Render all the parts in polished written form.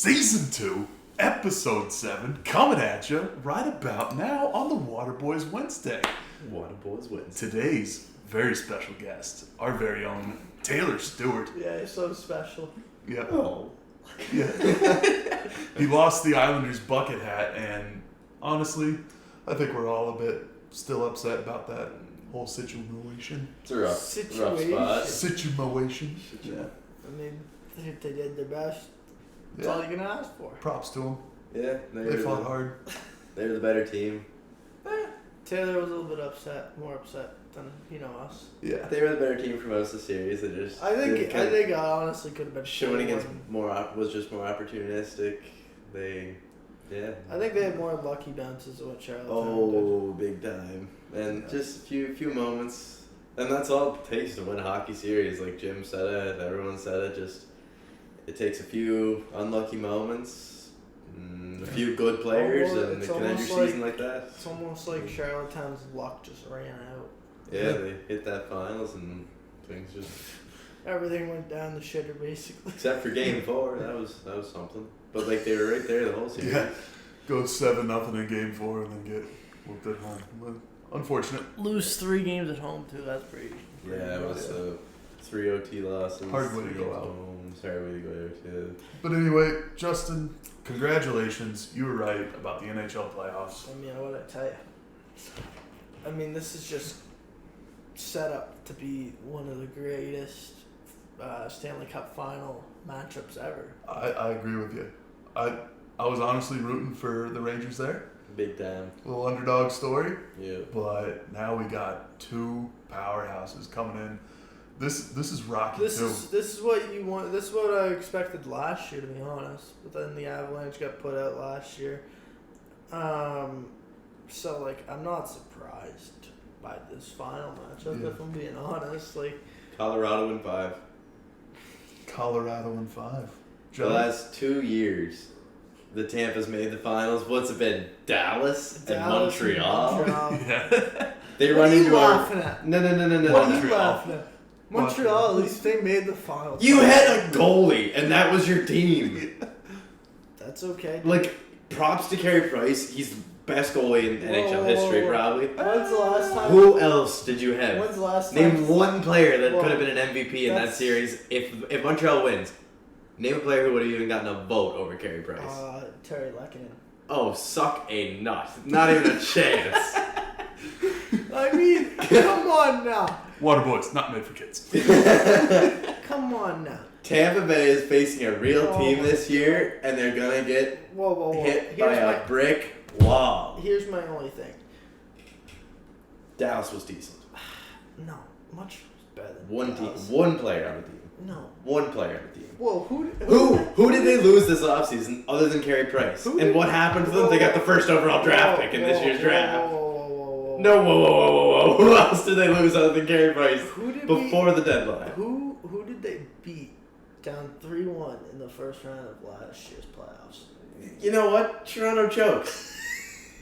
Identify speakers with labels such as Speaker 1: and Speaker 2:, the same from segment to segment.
Speaker 1: Season 2, Episode 7, coming at you right about now on the Waterboyz Wednesday.
Speaker 2: Waterboyz Wednesday.
Speaker 1: Today's very special guest, our very own Taylor Stewart.
Speaker 3: Yeah, it's so special.
Speaker 1: Yeah.
Speaker 2: Oh.
Speaker 1: Yeah. He lost the Islanders bucket hat, and honestly, I think we're all a bit still upset about that whole situation.
Speaker 2: It's a rough spot.
Speaker 1: Situation. Yeah.
Speaker 3: I mean, they did their best. That's
Speaker 1: Yeah.
Speaker 3: all you can ask for.
Speaker 1: Props to them.
Speaker 2: Yeah,
Speaker 1: They fought hard.
Speaker 2: They were the better team.
Speaker 3: Taylor was a little bit upset, more upset than us.
Speaker 1: Yeah.
Speaker 2: They were the better team for most of the series. They just
Speaker 3: I think I honestly could have been
Speaker 2: showing against
Speaker 3: more.
Speaker 2: was just more opportunistic.
Speaker 3: I think they had more lucky bounces than what Charlotte.
Speaker 2: Oh, big time, and just a few moments, and that's all it takes to win a hockey series. Like Jim said it, everyone said it. Just it takes a few unlucky moments, a few good players, and it can end your season like that.
Speaker 3: It's almost like Charlottetown's luck just ran out.
Speaker 2: Yeah, they hit that finals and things just.
Speaker 3: Everything went down the shitter basically.
Speaker 2: Except for Game 4, that was something. But like they were right there the whole series.
Speaker 1: Yeah. Go 7-0 in Game 4 and then get whooped at home. But unfortunate.
Speaker 3: Lose 3 games at home too. That's pretty.
Speaker 2: Yeah, it was 3 OT losses.
Speaker 1: Hard way to
Speaker 2: 3
Speaker 1: go
Speaker 2: games
Speaker 1: out.
Speaker 2: home. Hard way to go out too.
Speaker 1: But anyway, Justin, congratulations. You were right about the NHL playoffs.
Speaker 3: I mean, what I tell you. I mean, this is just set up to be one of the greatest Stanley Cup final matchups ever.
Speaker 1: I agree with you. I was honestly rooting for the Rangers there.
Speaker 2: Big time.
Speaker 1: Little underdog story.
Speaker 2: Yeah.
Speaker 1: But now we got 2 powerhouses coming in. This is rocky
Speaker 3: This
Speaker 1: too.
Speaker 3: is what you want. This is what I expected last year, to be honest. But then the Avalanche got put out last year. So like I'm not surprised by this final matchup.
Speaker 1: Yeah.
Speaker 3: If I'm being honest, like
Speaker 2: Colorado in 5.
Speaker 1: Colorado in 5.
Speaker 2: The last 2 years, the Tampa's made the finals. What's it been? Dallas and Montreal.
Speaker 1: Yeah.
Speaker 2: They
Speaker 3: What
Speaker 2: run
Speaker 3: are you
Speaker 2: into
Speaker 3: laughing at?
Speaker 2: No.
Speaker 3: What are you
Speaker 1: Montreal.
Speaker 3: laughing at? Montreal, at least they made the finals.
Speaker 2: You had a goalie, and that was your team.
Speaker 3: That's okay.
Speaker 2: Like, props to Carey Price. He's the best goalie in NHL history, probably.
Speaker 3: When's the last time?
Speaker 2: Who else did you have?
Speaker 3: When's the last time?
Speaker 2: Name one player that
Speaker 3: Well,
Speaker 2: could have been an MVP in that
Speaker 3: that's-
Speaker 2: series if Montreal wins. Name a player who would have even gotten a vote over Carey Price.
Speaker 3: Terry Lehkonen.
Speaker 2: Oh, suck a nut. Not even a chance.
Speaker 3: I mean, come on now.
Speaker 1: Waterboyz, not made for kids.
Speaker 3: Come on now.
Speaker 2: Tampa Bay is facing a real team this year, and they're going to get
Speaker 3: Whoa.
Speaker 2: hit by a brick wall.
Speaker 3: Here's my only thing.
Speaker 2: Dallas was decent.
Speaker 3: No, much better than
Speaker 2: One
Speaker 3: Dallas.
Speaker 2: team, one player on the team.
Speaker 3: No.
Speaker 2: One player on the team.
Speaker 3: Whoa,
Speaker 2: Who did they lose this offseason other than Carey Price? And what happened to them? They got the first overall draft pick in this year's draft.
Speaker 3: Whoa.
Speaker 2: No, whoa. Who else did they lose other than Carey Price before the deadline?
Speaker 3: Who did they beat down 3-1 in the first round of last year's playoffs?
Speaker 2: You know what? Toronto choked.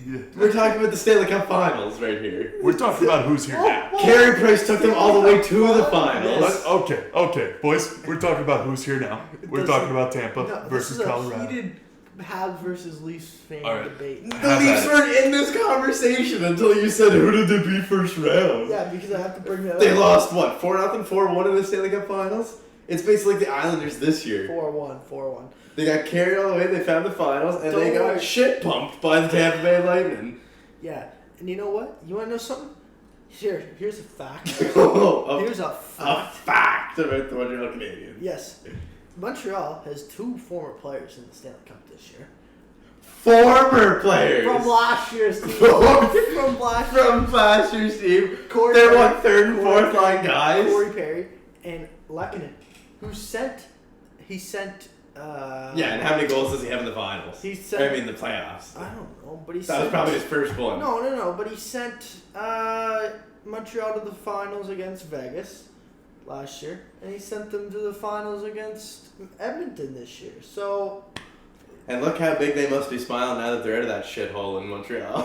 Speaker 1: Yeah.
Speaker 2: We're talking about the Stanley Cup Finals right here.
Speaker 1: We're talking about who's here now.
Speaker 2: Carey Price took them all the way to the finals.
Speaker 1: Okay, boys. We're talking about who's here now. We're talking about Tampa versus
Speaker 3: this is
Speaker 1: Colorado.
Speaker 3: A heated Habs versus Leafs fan
Speaker 1: All right.
Speaker 3: debate.
Speaker 2: The Leafs weren't in this conversation until you said, who did they beat first round?
Speaker 3: Yeah, because I have to bring that up.
Speaker 2: They lost, what, 4-0, 4-1 in the Stanley Cup Finals? It's basically like the Islanders this year.
Speaker 3: 4-1.
Speaker 2: They got carried all the way, they found the finals, and they
Speaker 3: Don't
Speaker 2: got
Speaker 3: worry.
Speaker 2: shit pumped by the Tampa Bay Lightning.
Speaker 3: Yeah, and you know what? You want to know something? Here's a fact. Here's a fact.
Speaker 2: A fact about the Montreal Canadiens.
Speaker 3: Yes, Montreal has 2 former players in the Stanley Cup this year.
Speaker 2: Former players.
Speaker 3: From last year's team.
Speaker 2: From last year's team.
Speaker 3: Corey
Speaker 2: They're
Speaker 3: Perry,
Speaker 2: what, third and fourth line guys?
Speaker 3: Corey Perry and Lehkonen,
Speaker 2: Yeah, and how many goals does he have in the finals?
Speaker 3: He sent.
Speaker 2: I mean, the playoffs.
Speaker 3: I don't know, but he
Speaker 2: That was probably his first one.
Speaker 3: No, but he sent Montreal to the finals against Vegas last year, and he sent them to the finals against Edmonton this year. So.
Speaker 2: And look how big they must be smiling now that they're out of that shithole in Montreal.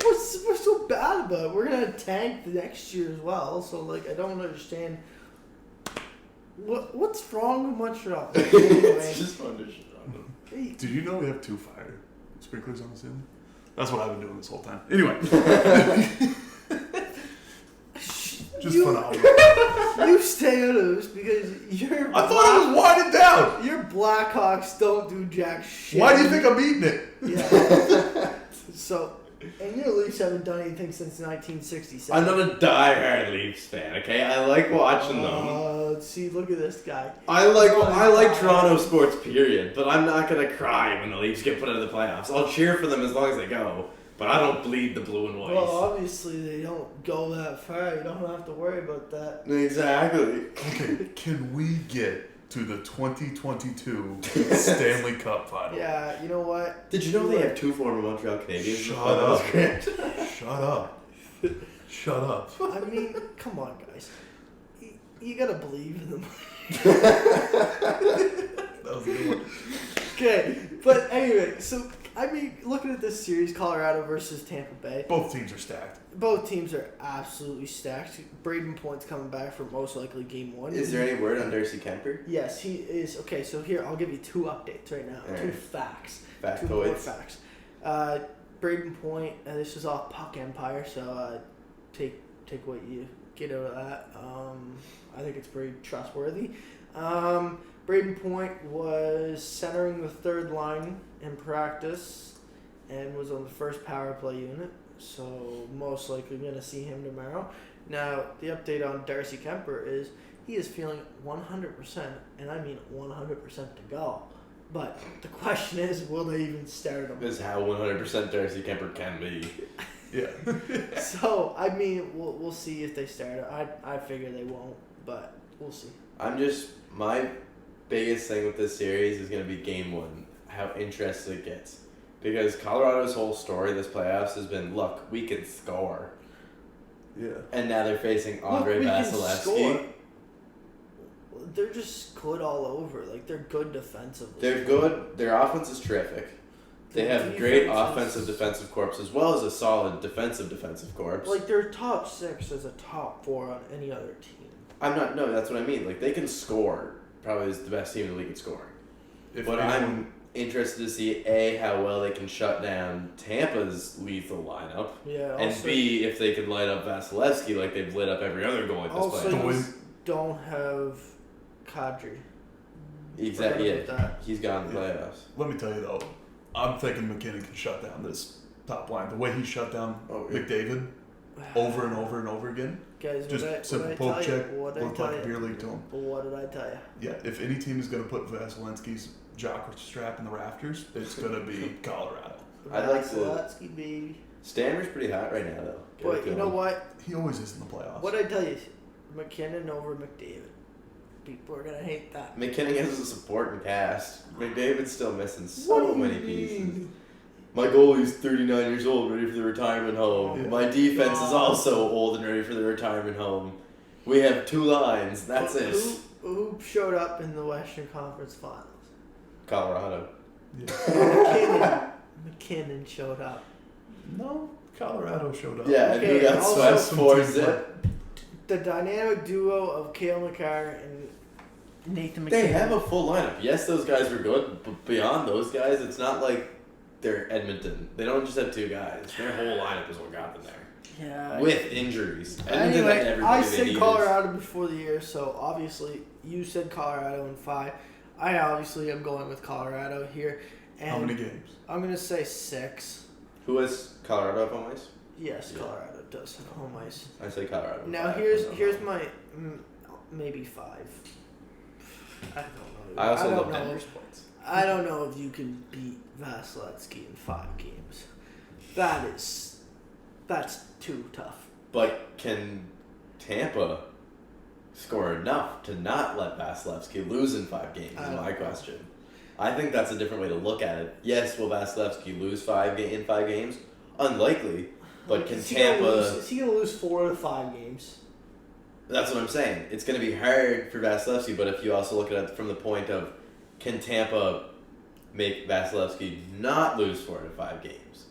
Speaker 3: What's so bad about it? We're gonna tank the next year as well. So like, I don't understand. What's wrong with Montreal?
Speaker 2: It's just fun to shit on.
Speaker 1: around them. Did you know we have 2 fire sprinklers on the ceiling? That's what I've been doing this whole time. Anyway. Just phenomenal.
Speaker 3: You stay out of this because you're.
Speaker 1: I thought I was winding down.
Speaker 3: Your Blackhawks don't do jack shit.
Speaker 1: Why do you think I'm eating it?
Speaker 3: Yeah. So, and your Leafs haven't done anything since 1967.
Speaker 2: I'm not a diehard Leafs fan, okay? I like watching them.
Speaker 3: See, look at this guy.
Speaker 2: I like Toronto sports, period. But I'm not gonna cry when the Leafs get put out of the playoffs. I'll cheer for them as long as they go. But I don't bleed the blue and white.
Speaker 3: Well, obviously they don't go that far. You don't have to worry about that.
Speaker 2: Exactly.
Speaker 1: Okay, can we get to the 2022 Stanley Cup Finals?
Speaker 3: Yeah, you know what?
Speaker 2: Did you know they have 2 former Montreal Canadiens?
Speaker 1: Shut up. Shut up. Shut up.
Speaker 3: I mean, come on, guys. You gotta believe in them.
Speaker 1: That was a good one.
Speaker 3: Okay, but anyway, so I mean, looking at this series, Colorado versus Tampa Bay.
Speaker 1: Both teams are stacked.
Speaker 3: Both teams are absolutely stacked. Braden Point's coming back for most likely game 1.
Speaker 2: Is there any word on Darcy Kemper?
Speaker 3: Yes, he is. Okay, so here, I'll give you 2 updates right now.
Speaker 2: All
Speaker 3: 2
Speaker 2: right.
Speaker 3: facts.
Speaker 2: Factoids.
Speaker 3: 2 more facts. Braden Point, this is off Puck Empire, so take what you get out of that. I think it's pretty trustworthy. Braden Point was centering the 3rd line in practice and was on the first power play unit, so most likely going to see him tomorrow. Now, the update on Darcy Kemper is he is feeling 100%, and I mean 100% to go. But the question is, will they even start him?
Speaker 2: This is how 100% Darcy Kemper can be.
Speaker 1: Yeah.
Speaker 3: So, I mean, we'll see if they start him. I figure they won't, but we'll see.
Speaker 2: My biggest thing with this series is going to be game 1, how interesting it gets. Because Colorado's whole story this playoffs has been, look, we can score.
Speaker 1: Yeah.
Speaker 2: And now they're facing Andre Vasilevsky.
Speaker 3: They're just good all over. Like, they're good defensively.
Speaker 2: They're good. Their offense is terrific. They have great offensive defensive corps as well as a solid defensive corps.
Speaker 3: Like, they're top 6 as a top 4 on any other team.
Speaker 2: No, that's what I mean. Like, they can score. Probably is the best team in the league at scoring. I'm interested to see A, how well they can shut down Tampa's lethal lineup.
Speaker 3: Yeah.
Speaker 2: And B, if they can light up Vasilevsky like they've lit up every other goal at this
Speaker 3: playoffs. Don't have Kadri.
Speaker 2: Exactly. Yeah, he's gone in the playoffs.
Speaker 1: Let me tell you though, I'm thinking McKinnon can shut down this top line. The way he shut down McDavid over and over and over again.
Speaker 3: Guys,
Speaker 1: just simple poke check, look like a beer league to him.
Speaker 3: But what did I tell you?
Speaker 1: Yeah, if any team is going to put Vasilevsky's jock strap in the rafters, it's going to be Colorado.
Speaker 2: I'd like to.
Speaker 3: Vasilevsky, baby.
Speaker 2: Stammer's pretty hot right now, though.
Speaker 3: But you know what?
Speaker 1: He always is in the playoffs.
Speaker 3: What I tell you, McKinnon over McDavid. People are gonna hate that.
Speaker 2: McKinnon has a supporting cast. McDavid's still missing so many pieces. My goalie's 39 years old, ready for the retirement home.
Speaker 1: Yeah.
Speaker 2: My defense is also old and ready for the retirement home. We have 2 lines. That's it.
Speaker 3: Who showed up in the Western Conference Finals?
Speaker 2: Colorado.
Speaker 1: Yeah.
Speaker 3: McKinnon showed up.
Speaker 1: No, Colorado showed up.
Speaker 2: Yeah, and who got swept 4-0.
Speaker 3: The dynamic duo of Cale Makar and Nathan McKinnon.
Speaker 2: They have a full lineup. Yes, those guys were good, but beyond those guys, it's not like they're Edmonton. They don't just have 2 guys. Their whole lineup is what got them there.
Speaker 3: Yeah.
Speaker 2: With injuries.
Speaker 3: Anyway, I said Colorado before the year, so obviously you said Colorado in 5. I obviously am going with Colorado here. And
Speaker 1: how many games?
Speaker 3: I'm going to say 6.
Speaker 2: Who has Colorado at home ice?
Speaker 3: Yes, Colorado does have home ice.
Speaker 2: I say Colorado.
Speaker 3: Now here's my maybe 5. I don't know.
Speaker 2: I also love Denver's points.
Speaker 3: I don't know if you can beat Vasilevsky in 5 games. That's too tough.
Speaker 2: But can Tampa score enough to not let Vasilevsky lose in 5 games is my question. I think that's a different way to look at it. Yes, will Vasilevsky lose in 5 games? Unlikely. But can Tampa...
Speaker 3: Is he going to lose 4 of 5 games?
Speaker 2: That's what I'm saying. It's going to be hard for Vasilevsky, but if you also look at it from the point of, can Tampa make Vasilevsky not lose 4 out of 5 games?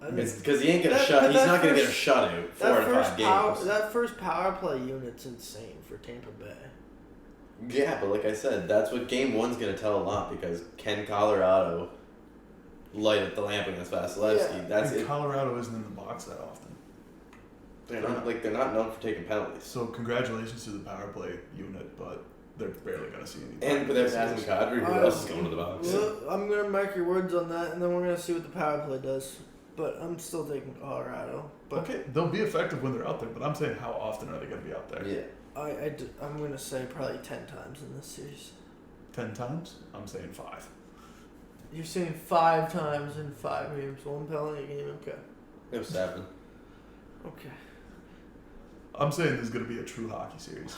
Speaker 2: Because he ain't going to shut. He's not going to get a shutout 4 out of 5 games.
Speaker 3: That first power play unit's insane for Tampa Bay.
Speaker 2: Yeah, but like I said, that's what Game 1's going to tell a lot, because can Colorado light up the lamp against Vasilevsky?
Speaker 3: Yeah.
Speaker 2: That's
Speaker 1: And
Speaker 2: it.
Speaker 1: Colorado isn't in the box that often.
Speaker 2: They're not known for taking penalties.
Speaker 1: So congratulations to the power play unit, but they're barely going to see any.
Speaker 2: And without Nazem Kadri, who else is going to the box?
Speaker 3: Well, I'm going to mark your words on that, and then we're going to see what the power play does. But I'm still taking Colorado. But
Speaker 1: Okay, they'll be effective when they're out there, but I'm saying how often are they going to be out there?
Speaker 2: Yeah.
Speaker 3: I'm going to say probably 10 times in this series.
Speaker 1: 10 times? I'm saying 5.
Speaker 3: You're saying 5 times in 5 games, 1 penalty a game? Okay.
Speaker 2: It was 7.
Speaker 3: Okay.
Speaker 1: I'm saying this is going to be a true hockey series.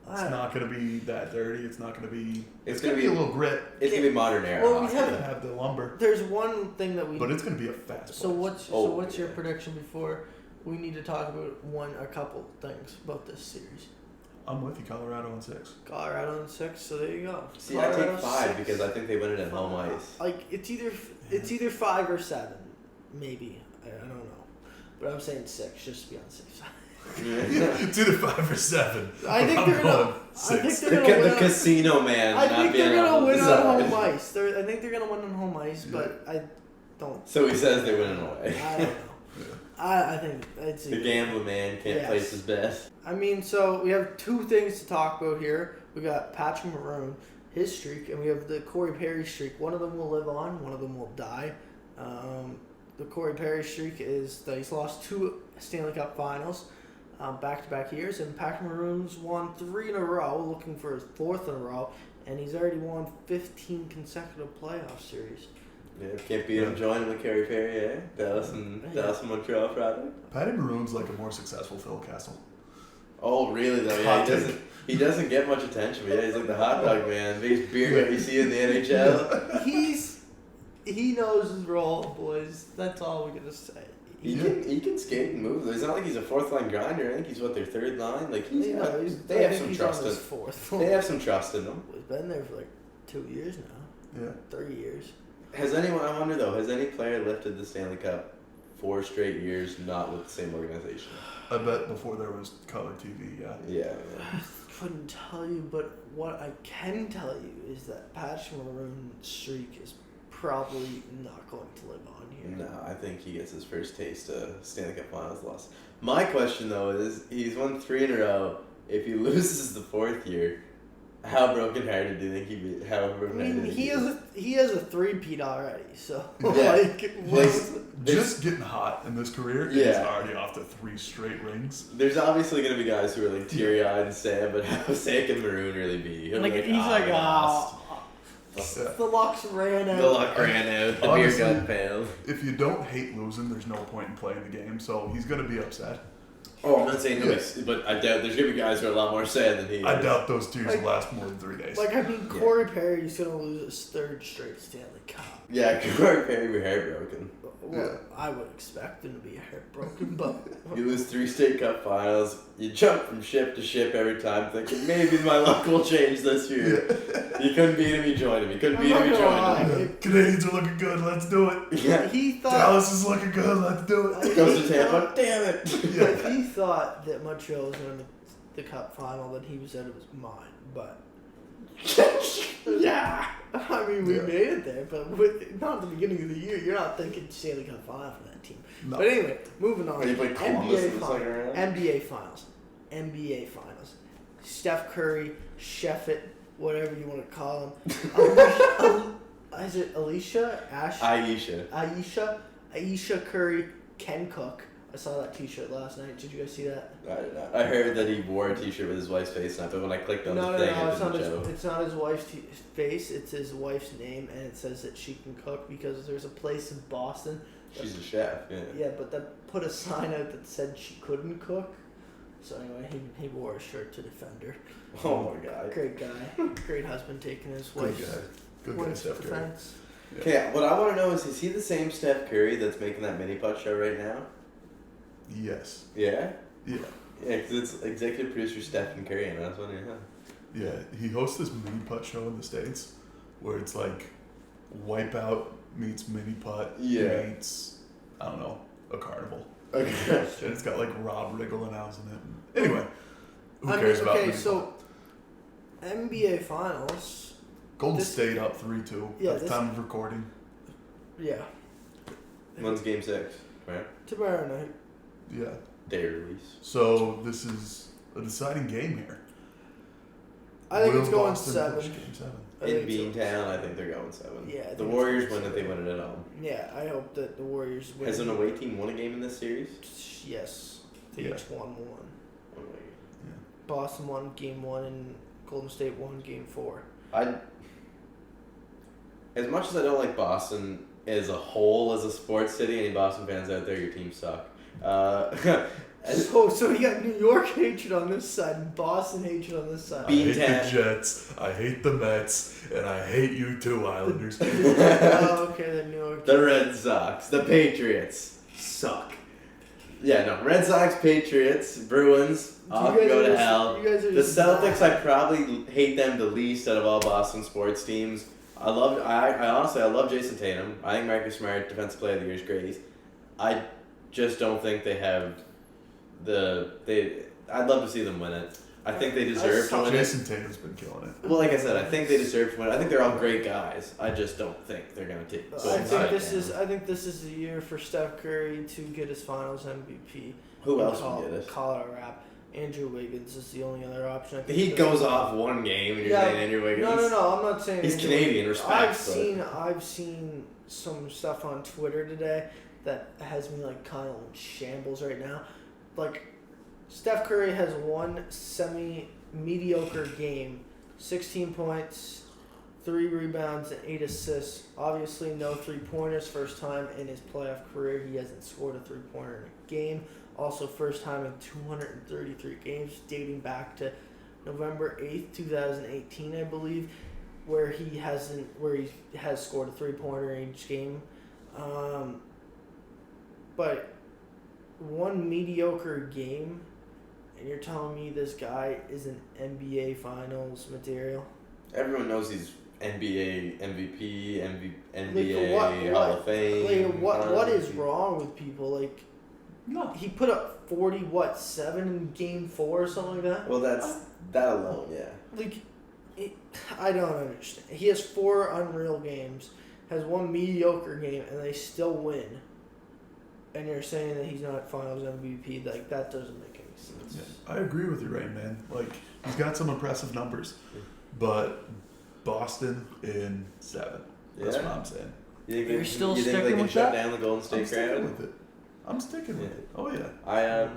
Speaker 1: It's not going to be that dirty. It's not going to be... It's going to be a little grit.
Speaker 2: It's going to be modern era.
Speaker 3: Well, we
Speaker 2: hockey.
Speaker 1: It's going to have the lumber.
Speaker 3: There's one thing that we...
Speaker 1: But it's going to be a fast
Speaker 3: So
Speaker 1: pace.
Speaker 3: what's your prediction before we need to talk about a couple things about this series?
Speaker 1: I'm with you, Colorado in 6.
Speaker 3: Colorado in 6, so there you go.
Speaker 2: See,
Speaker 3: Colorado
Speaker 2: I take 5
Speaker 3: 6.
Speaker 2: because I think they win it at home ice.
Speaker 3: Like it's either 5 or 7, maybe. I don't know, but I'm saying 6 just to be on the safe side.
Speaker 1: It's either 5 or 7.
Speaker 3: I think
Speaker 1: I'm
Speaker 3: they're gonna.
Speaker 1: going 6.
Speaker 3: I think they're gonna
Speaker 2: The
Speaker 3: win.
Speaker 2: casino man.
Speaker 3: I
Speaker 2: not
Speaker 3: think
Speaker 2: being
Speaker 3: they're gonna win
Speaker 2: the
Speaker 3: on
Speaker 2: side.
Speaker 3: home ice. I think they're gonna win on home ice, but I don't.
Speaker 2: So he says they win it away.
Speaker 3: I don't know. I think it's
Speaker 2: The gambling man can't
Speaker 3: Yes.
Speaker 2: place his bet.
Speaker 3: I mean, so we have 2 things to talk about here. We got Patrick Maroon, his streak, and we have the Corey Perry streak. One of them will live on, one of them will die. The Corey Perry streak is that he's lost 2 Stanley Cup Finals back-to-back years, and Patrick Maroon's won 3 in a row, looking for his 4th in a row, and he's already won 15 consecutive playoff series.
Speaker 2: Yeah, can't beat him joining with Carey Perry, eh? Dallas and Montreal Friday.
Speaker 1: Patty Maroon's like a more successful Phil Kessel.
Speaker 2: Oh, really though? Yeah, he doesn't get much attention, but yeah, he's like the hot dog man, biggest beer guy you see in the NHL.
Speaker 3: He knows his role, boys. That's all we're gonna say.
Speaker 2: He can skate and move. It's not like he's a 4th line grinder. I think he's their 3rd line. Like they have some trust in.
Speaker 3: 4th.
Speaker 2: They have some trust in them.
Speaker 3: He's been there for like 2 years now.
Speaker 1: Yeah.
Speaker 3: 3 years.
Speaker 2: I wonder though, has any player lifted the Stanley Cup 4 straight years not with the same organization?
Speaker 1: I bet before there was color TV, yeah.
Speaker 2: Yeah.
Speaker 3: I couldn't tell you, but what I can tell you is that Patrick Maroon's streak is probably not going to live on here.
Speaker 2: No, I think he gets his first taste of Stanley Cup Finals loss. My question though is, he's won 3 in a row. If he loses the 4th year, how brokenhearted do you think he'd be? How brokenhearted?
Speaker 3: He has a 3-peat already, so
Speaker 2: Yeah.
Speaker 1: Just getting hot in this career, he's already off to 3 straight rings.
Speaker 2: There's obviously gonna be guys who are like teary eyed and sad, but how sick can Maroon really be?
Speaker 3: he's like, the Lux ran out.
Speaker 2: The luck ran out. The
Speaker 1: Honestly,
Speaker 2: beer gun failed.
Speaker 1: If you don't hate losing, there's no point in playing the game, so he's going to be upset.
Speaker 2: Oh, I'm not saying but I doubt there's gonna be guys who are a lot more sad than he is.
Speaker 1: I doubt those tears will last more than 3 days.
Speaker 3: Corey Perry's gonna lose his 3rd straight Stanley Cup.
Speaker 2: Yeah, Corey Perry be heartbroken.
Speaker 3: Well, I would expect him to be heartbroken, but
Speaker 2: You lose 3 state cup finals. You jump from ship to ship every time, thinking maybe my luck will change this year. You couldn't beat him, you joined him. You couldn't beat him, you joined him.
Speaker 1: Canadians are looking good, let's do it.
Speaker 2: Yeah.
Speaker 3: he thought
Speaker 1: Dallas is looking good, let's do it.
Speaker 2: Goes to Tampa. Damn it.
Speaker 3: if he thought that Montreal was going to the Cup final, then he was out of his mind. But yeah, I mean we made it there, but not at the beginning of the year. You're not thinking Stanley Cup final for that team.
Speaker 1: No.
Speaker 3: But anyway, moving on.
Speaker 2: Or you play Columbus in the second round?
Speaker 3: NBA finals. Steph Curry, Chef it, whatever you want to call him. Is it Alicia? Aisha Curry can cook. I saw that T-shirt last night. Did you guys see that?
Speaker 2: I heard that he wore a T-shirt with his wife's face on it, but when I clicked on the thing,
Speaker 3: it's not his wife's face. It's his wife's name, and it says that she can cook because there's a place in Boston.
Speaker 2: She's a chef. Yeah.
Speaker 3: Yeah, but that put a sign out that said she couldn't cook. So anyway, he wore a shirt to defend her.
Speaker 2: Oh my god.
Speaker 3: Great guy. Great husband taking his wife's
Speaker 1: Good guy, Steph Curry.
Speaker 3: defense.
Speaker 2: Okay, what I want to know is he the same Steph Curry that's making that mini putt show right now?
Speaker 1: Yes.
Speaker 2: Yeah?
Speaker 1: Yeah.
Speaker 2: Yeah, because it's executive producer Stephen Curry, and I was wondering,
Speaker 1: Yeah, he hosts this mini putt show in the States where it's like Wipeout meets mini putt meets, I don't know, a carnival.
Speaker 2: Okay.
Speaker 1: And it's got like Rob Riggle announcing it. Anyway, who cares about mini putt?
Speaker 3: NBA Finals.
Speaker 1: Golden State up 3-2 at the time of recording.
Speaker 3: Yeah.
Speaker 2: When's Game 6, right?
Speaker 3: Tomorrow night.
Speaker 1: Yeah.
Speaker 2: Day release.
Speaker 1: So this is a deciding game here.
Speaker 3: I think
Speaker 1: Will
Speaker 3: it's going
Speaker 1: Boston
Speaker 3: 7.
Speaker 1: push Game 7?
Speaker 2: In Beantown, I think they're going 7.
Speaker 3: Yeah. I
Speaker 2: The
Speaker 3: think
Speaker 2: Warriors
Speaker 3: it's
Speaker 2: win
Speaker 3: going
Speaker 2: if they win it at home.
Speaker 3: Yeah, I hope that the Warriors win.
Speaker 2: Has an away team won a game in this series?
Speaker 3: Yes. They
Speaker 1: Yeah.
Speaker 3: each won 1.
Speaker 2: Oh my
Speaker 3: Boston won Game 1 and Golden State won Game 4.
Speaker 2: As much as I don't like Boston as a whole, as a sports city, any Boston fans out there, your team suck.
Speaker 3: So you got New York hatred on this side and Boston hatred on this side.
Speaker 1: I hate
Speaker 2: Beantown.
Speaker 1: the Jets, I hate the Mets, and I hate you too, Islanders.
Speaker 3: Oh, okay, the New York.
Speaker 2: The Red Sox, the Patriots suck. Yeah, no, Red Sox, Patriots, Bruins, all
Speaker 3: You guys
Speaker 2: go
Speaker 3: are
Speaker 2: to
Speaker 3: just-
Speaker 2: hell.
Speaker 3: you guys are
Speaker 2: The
Speaker 3: just
Speaker 2: Celtics,
Speaker 3: bad.
Speaker 2: I probably hate them the least out of all Boston sports teams. I honestly love Jason Tatum. I think Marcus Smart, Defensive Player of the Year, is great. I just don't think they have I'd love to see them win it. I think they deserve to win it.
Speaker 1: Jason Tatum's been killing it.
Speaker 2: Well, like I said, I think they deserve to win it. I think they're all great guys. I just don't think they're gonna take.
Speaker 3: I
Speaker 2: Golden
Speaker 3: think
Speaker 2: State.
Speaker 3: I think this is the year for Steph Curry to get his Finals MVP.
Speaker 2: Who else would get it?
Speaker 3: Colorado Rap. Andrew Wiggins is the only other option. I think
Speaker 2: He
Speaker 3: this-
Speaker 2: goes off one game, and you're
Speaker 3: Yeah,
Speaker 2: saying Andrew Wiggins.
Speaker 3: No. I'm not saying
Speaker 2: He's
Speaker 3: Andrew
Speaker 2: Canadian,
Speaker 3: Wiggins.
Speaker 2: respect,
Speaker 3: I've seen some stuff on Twitter today that has me like kind of in shambles right now. Like Steph Curry has one semi-mediocre game, 16 points, 3 rebounds, and 8 assists. Obviously, no three-pointers. First time in his playoff career he hasn't scored a three-pointer in a game. Also, first time in 233 games, dating back to November 8th, 2018, I believe, where he has scored a three-pointer in each game. But one mediocre game, and you're telling me this guy is an NBA Finals material?
Speaker 2: Everyone knows he's NBA MVP, NBA
Speaker 3: Like,
Speaker 2: Hall of Fame.
Speaker 3: Like, what is wrong with people? Like,
Speaker 1: No.
Speaker 3: he put up 7 in Game 4 or something like that?
Speaker 2: Well, that alone, yeah.
Speaker 3: Like, I don't understand. He has 4 unreal games, has one mediocre game, and they still win. And you're saying that he's not Finals MVP? Like, that doesn't make any sense.
Speaker 1: Yeah, I agree with you, right, man. Like, he's got some impressive numbers, but Boston in 7. That's
Speaker 2: Yeah.
Speaker 1: what I'm saying.
Speaker 3: You're still
Speaker 2: you think they
Speaker 3: sticking
Speaker 2: can
Speaker 3: with
Speaker 2: shut
Speaker 3: that?
Speaker 2: down the Golden
Speaker 1: I'm
Speaker 2: State
Speaker 1: sticking
Speaker 2: crowd?
Speaker 1: with it. I'm sticking with it. Oh, yeah.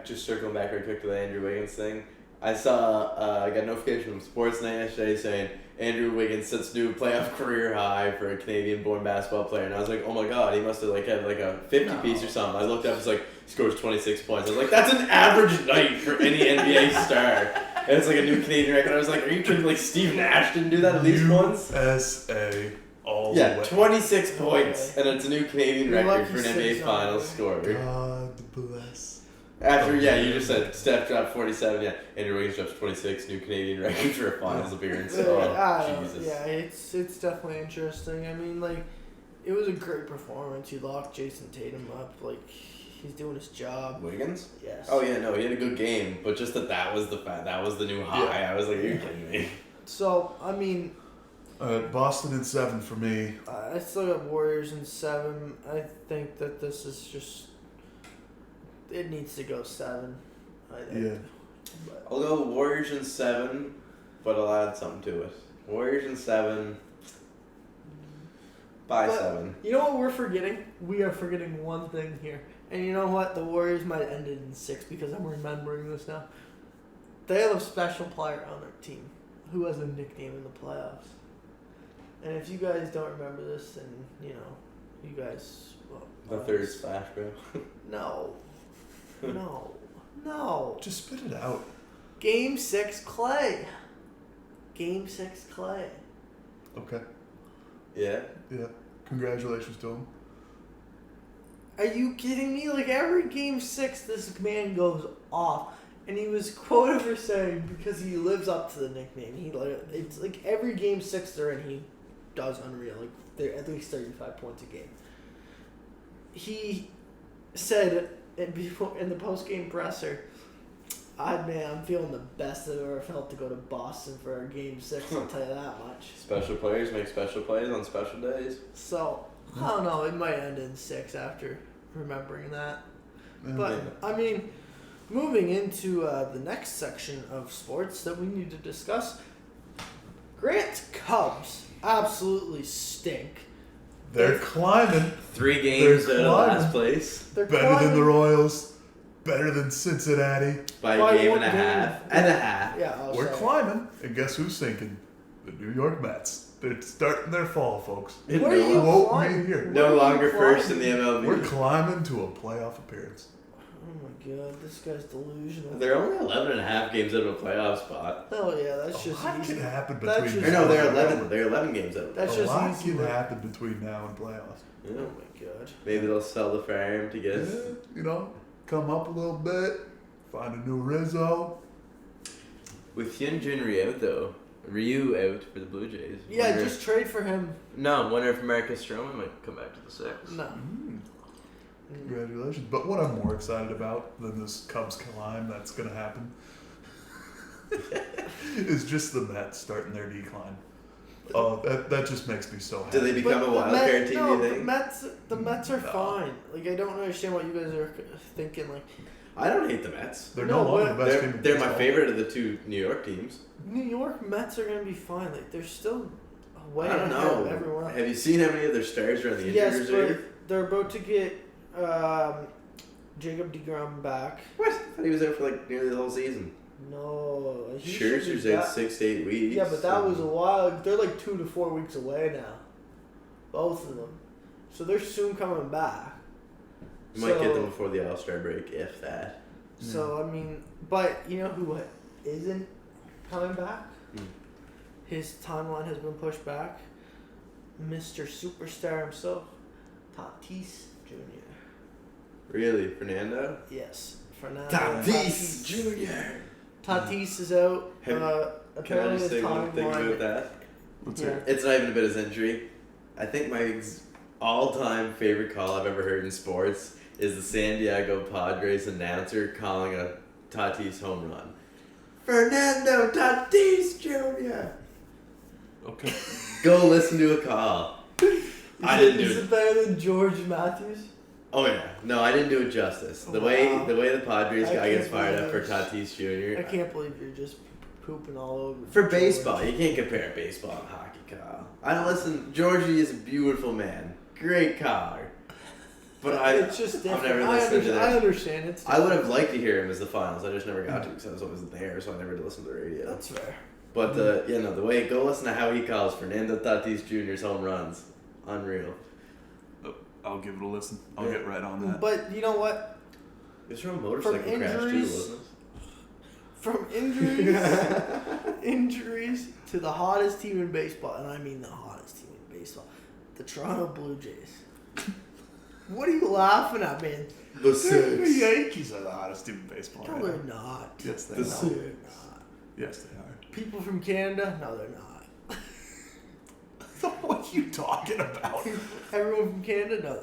Speaker 2: Just circling back real quick to the Andrew Wiggins thing. I saw I got a notification from Sportsnet yesterday saying Andrew Wiggins sets new playoff career high for a Canadian-born basketball player, and I was like, oh my god, he must have had a 50-piece or something. I looked up, it's like he scores 26 points. I was like, that's an average night for any NBA star. And it's like a new Canadian record. I was like, are you kidding? Like Steve Nash didn't do that at least once.
Speaker 1: USA all
Speaker 2: Yeah,
Speaker 1: the way.
Speaker 2: 26 points, and it's a new Canadian
Speaker 3: You're
Speaker 2: record
Speaker 3: lucky
Speaker 2: for an
Speaker 3: six
Speaker 2: NBA
Speaker 3: on
Speaker 2: Finals
Speaker 3: it.
Speaker 2: scorer.
Speaker 1: God bless.
Speaker 2: After, you just said Steph dropped 47, Andrew Wiggins drops 26, new Canadian record for a Finals appearance.
Speaker 3: I
Speaker 2: Oh,
Speaker 3: don't-
Speaker 2: Jesus.
Speaker 3: Yeah, it's definitely interesting. I mean, like, it was a great performance. He locked Jason Tatum up. Like, he's doing his job.
Speaker 2: Wiggins?
Speaker 3: Yes.
Speaker 2: Oh, yeah, no, he had a good game, but just that was the new high.
Speaker 1: Yeah.
Speaker 2: I was like, are you kidding me?
Speaker 3: So, I mean,
Speaker 1: Boston in 7 for me.
Speaker 3: I still got Warriors in 7. I think that this is just... It needs to go 7. I think.
Speaker 1: Yeah.
Speaker 3: But,
Speaker 2: I'll go Warriors in 7, but I'll add something to it. Warriors in 7, by
Speaker 3: But-
Speaker 2: 7.
Speaker 3: you know what we're forgetting? We are forgetting one thing here. And you know what? The Warriors might end it in 6 because I'm remembering this now. They have a special player on their team who has a nickname in the playoffs. And if you guys don't remember this, then, you guys... Well,
Speaker 2: The third splash, bro.
Speaker 3: No. No.
Speaker 1: Just spit it out.
Speaker 3: Game 6 Clay. Game 6 Clay.
Speaker 1: Okay.
Speaker 2: Yeah?
Speaker 1: Yeah. Congratulations to him.
Speaker 3: Are you kidding me? Like, every Game 6, this man goes off. And he was quoted for saying, because he lives up to the nickname, it's like every Game 6 they're in, he does unreal. Like, they're at least 35 points a game. He said in the post-game presser, I'm feeling the best I've ever felt to go to Boston for a Game 6, I'll tell you that much.
Speaker 2: Special players make special plays on special days.
Speaker 3: So, I don't know, it might end in 6 after remembering that.
Speaker 1: Yeah.
Speaker 3: But, I mean, moving into the next section of sports that we need to discuss, Grant's Cubs absolutely stink.
Speaker 1: They're climbing.
Speaker 2: 3 games
Speaker 1: They're
Speaker 2: out of
Speaker 1: climbing.
Speaker 2: last place
Speaker 3: They're
Speaker 1: Better than
Speaker 3: climbing-
Speaker 1: the Royals. Better than Cincinnati.
Speaker 2: by
Speaker 3: By
Speaker 2: a game
Speaker 3: one
Speaker 2: and a
Speaker 3: game.
Speaker 2: half. And a half.
Speaker 3: Yeah, I'll
Speaker 1: We're
Speaker 3: say.
Speaker 1: climbing. And guess who's sinking? The New York Mets. They're starting their fall, folks.
Speaker 3: Where are you
Speaker 1: Won't
Speaker 3: climbing?
Speaker 1: be here.
Speaker 2: No
Speaker 3: Where are
Speaker 2: longer
Speaker 3: you
Speaker 2: first in
Speaker 3: climbing?
Speaker 2: the MLB.
Speaker 1: We're climbing to a playoff appearance.
Speaker 3: Oh my god, this guy's delusional.
Speaker 2: They're only 11 and a half games out of a playoff spot.
Speaker 3: Hell yeah, that's
Speaker 1: A
Speaker 3: just
Speaker 1: lot
Speaker 3: easy.
Speaker 1: can happen
Speaker 3: That's
Speaker 1: between.
Speaker 3: just-
Speaker 2: Or no, they're
Speaker 1: now and
Speaker 2: 11.
Speaker 1: now.
Speaker 2: They're 11 games out.
Speaker 3: That's
Speaker 1: a
Speaker 3: just
Speaker 1: lot
Speaker 3: easy
Speaker 1: can
Speaker 3: work.
Speaker 1: happen between now and playoffs.
Speaker 2: Yeah.
Speaker 3: Oh my god.
Speaker 2: Maybe they'll sell the farm to get.
Speaker 1: Yeah, you know, come up a little bit, find a new Rizzo.
Speaker 2: With Hyunjin Ryu out for the Blue Jays.
Speaker 3: Yeah,
Speaker 2: Wonder-
Speaker 3: just trade for him.
Speaker 2: No, wonder if Marcus Stroman might come back to the Six.
Speaker 3: No.
Speaker 1: Congratulations. But what I'm more excited about than this Cubs climb that's going to happen is just the Mets starting their decline. Oh, that just makes me so happy.
Speaker 2: Do they become a wild card team,
Speaker 3: no,
Speaker 2: do you think?
Speaker 3: the Mets are
Speaker 1: No.
Speaker 3: fine. Like, I don't understand what you guys are thinking. Like,
Speaker 2: I don't hate the Mets.
Speaker 1: They're
Speaker 3: No,
Speaker 1: no longer the
Speaker 3: but
Speaker 1: best team in
Speaker 2: They're my
Speaker 1: baseball.
Speaker 2: favorite of the 2 New York teams.
Speaker 3: New York Mets are gonna be fine. Like, they're still way
Speaker 2: I don't
Speaker 3: ahead of
Speaker 2: know.
Speaker 3: everyone else.
Speaker 2: Have you seen how many of their stars are on the injury
Speaker 3: Yes, but
Speaker 2: reserve?
Speaker 3: they're about to get Jacob deGrom back.
Speaker 2: What? I thought he was out for like nearly the whole season.
Speaker 3: No, he should be
Speaker 2: Scherzer's out
Speaker 3: back.
Speaker 2: 6 to 8 weeks.
Speaker 3: Yeah, but that was a while. They're like 2 to 4 weeks away now, both of them. So they're soon coming back.
Speaker 2: You might get them before the All-Star break, if that.
Speaker 3: So I mean, but you know who isn't coming back?
Speaker 2: Hmm.
Speaker 3: His timeline has been pushed back. Mr. Superstar himself, Tatis Jr.
Speaker 2: Really? Fernando?
Speaker 3: Yes, Fernando
Speaker 2: Tatis Jr.
Speaker 3: Tatis is out.
Speaker 2: Can I
Speaker 3: Apparently
Speaker 2: just
Speaker 3: his
Speaker 2: say one thing about
Speaker 3: timeline.
Speaker 2: that?
Speaker 1: Let's
Speaker 3: Yeah.
Speaker 1: hear it.
Speaker 2: It's not even about his injury. I think my all-time favorite call I've ever heard in sports is the San Diego Padres announcer calling a Tatis home run. Fernando Tatis Jr.
Speaker 1: Okay.
Speaker 2: Go listen to a call. I didn't do
Speaker 3: Is
Speaker 2: it.
Speaker 3: it better than George Matthews?
Speaker 2: Oh yeah, no, I didn't do it justice. The way the Padres
Speaker 3: I
Speaker 2: guy gets
Speaker 3: can't
Speaker 2: fired up for
Speaker 3: believe
Speaker 2: Tatis Jr.
Speaker 3: I can't believe you're just pooping all over.
Speaker 2: For
Speaker 3: George.
Speaker 2: baseball, you can't compare baseball and hockey, Kyle. I don't listen. Georgie is a beautiful man, great caller, but
Speaker 3: It's just
Speaker 2: I've
Speaker 3: different.
Speaker 2: never
Speaker 3: I
Speaker 2: listened to
Speaker 3: understand, I
Speaker 2: that.
Speaker 3: understand. It's
Speaker 2: I would have liked to hear him as the finals. I just never got to because I was always there, so I never did listen to the radio.
Speaker 3: That's fair.
Speaker 2: But the way go listen to how he calls Fernando Tatis Jr.'s home runs, unreal.
Speaker 1: I'll give it a listen. I'll
Speaker 2: Yeah.
Speaker 1: get right on that.
Speaker 3: But you know what?
Speaker 2: It was from a motorcycle crash too,
Speaker 3: injuries-
Speaker 2: wasn't
Speaker 3: From injuries to the hottest team in baseball, and I mean the hottest team in baseball, the Toronto Blue Jays. What are you laughing at, man?
Speaker 2: it? The
Speaker 1: The Yankees are the hottest team in baseball.
Speaker 3: No,
Speaker 1: right
Speaker 3: they're
Speaker 1: now.
Speaker 3: not.
Speaker 1: Yes, they
Speaker 2: The
Speaker 1: are.
Speaker 3: No, they're not.
Speaker 1: Yes, they are.
Speaker 3: People from Canada? No, they're not.
Speaker 1: What are you talking about?
Speaker 3: Everyone from Canada? No,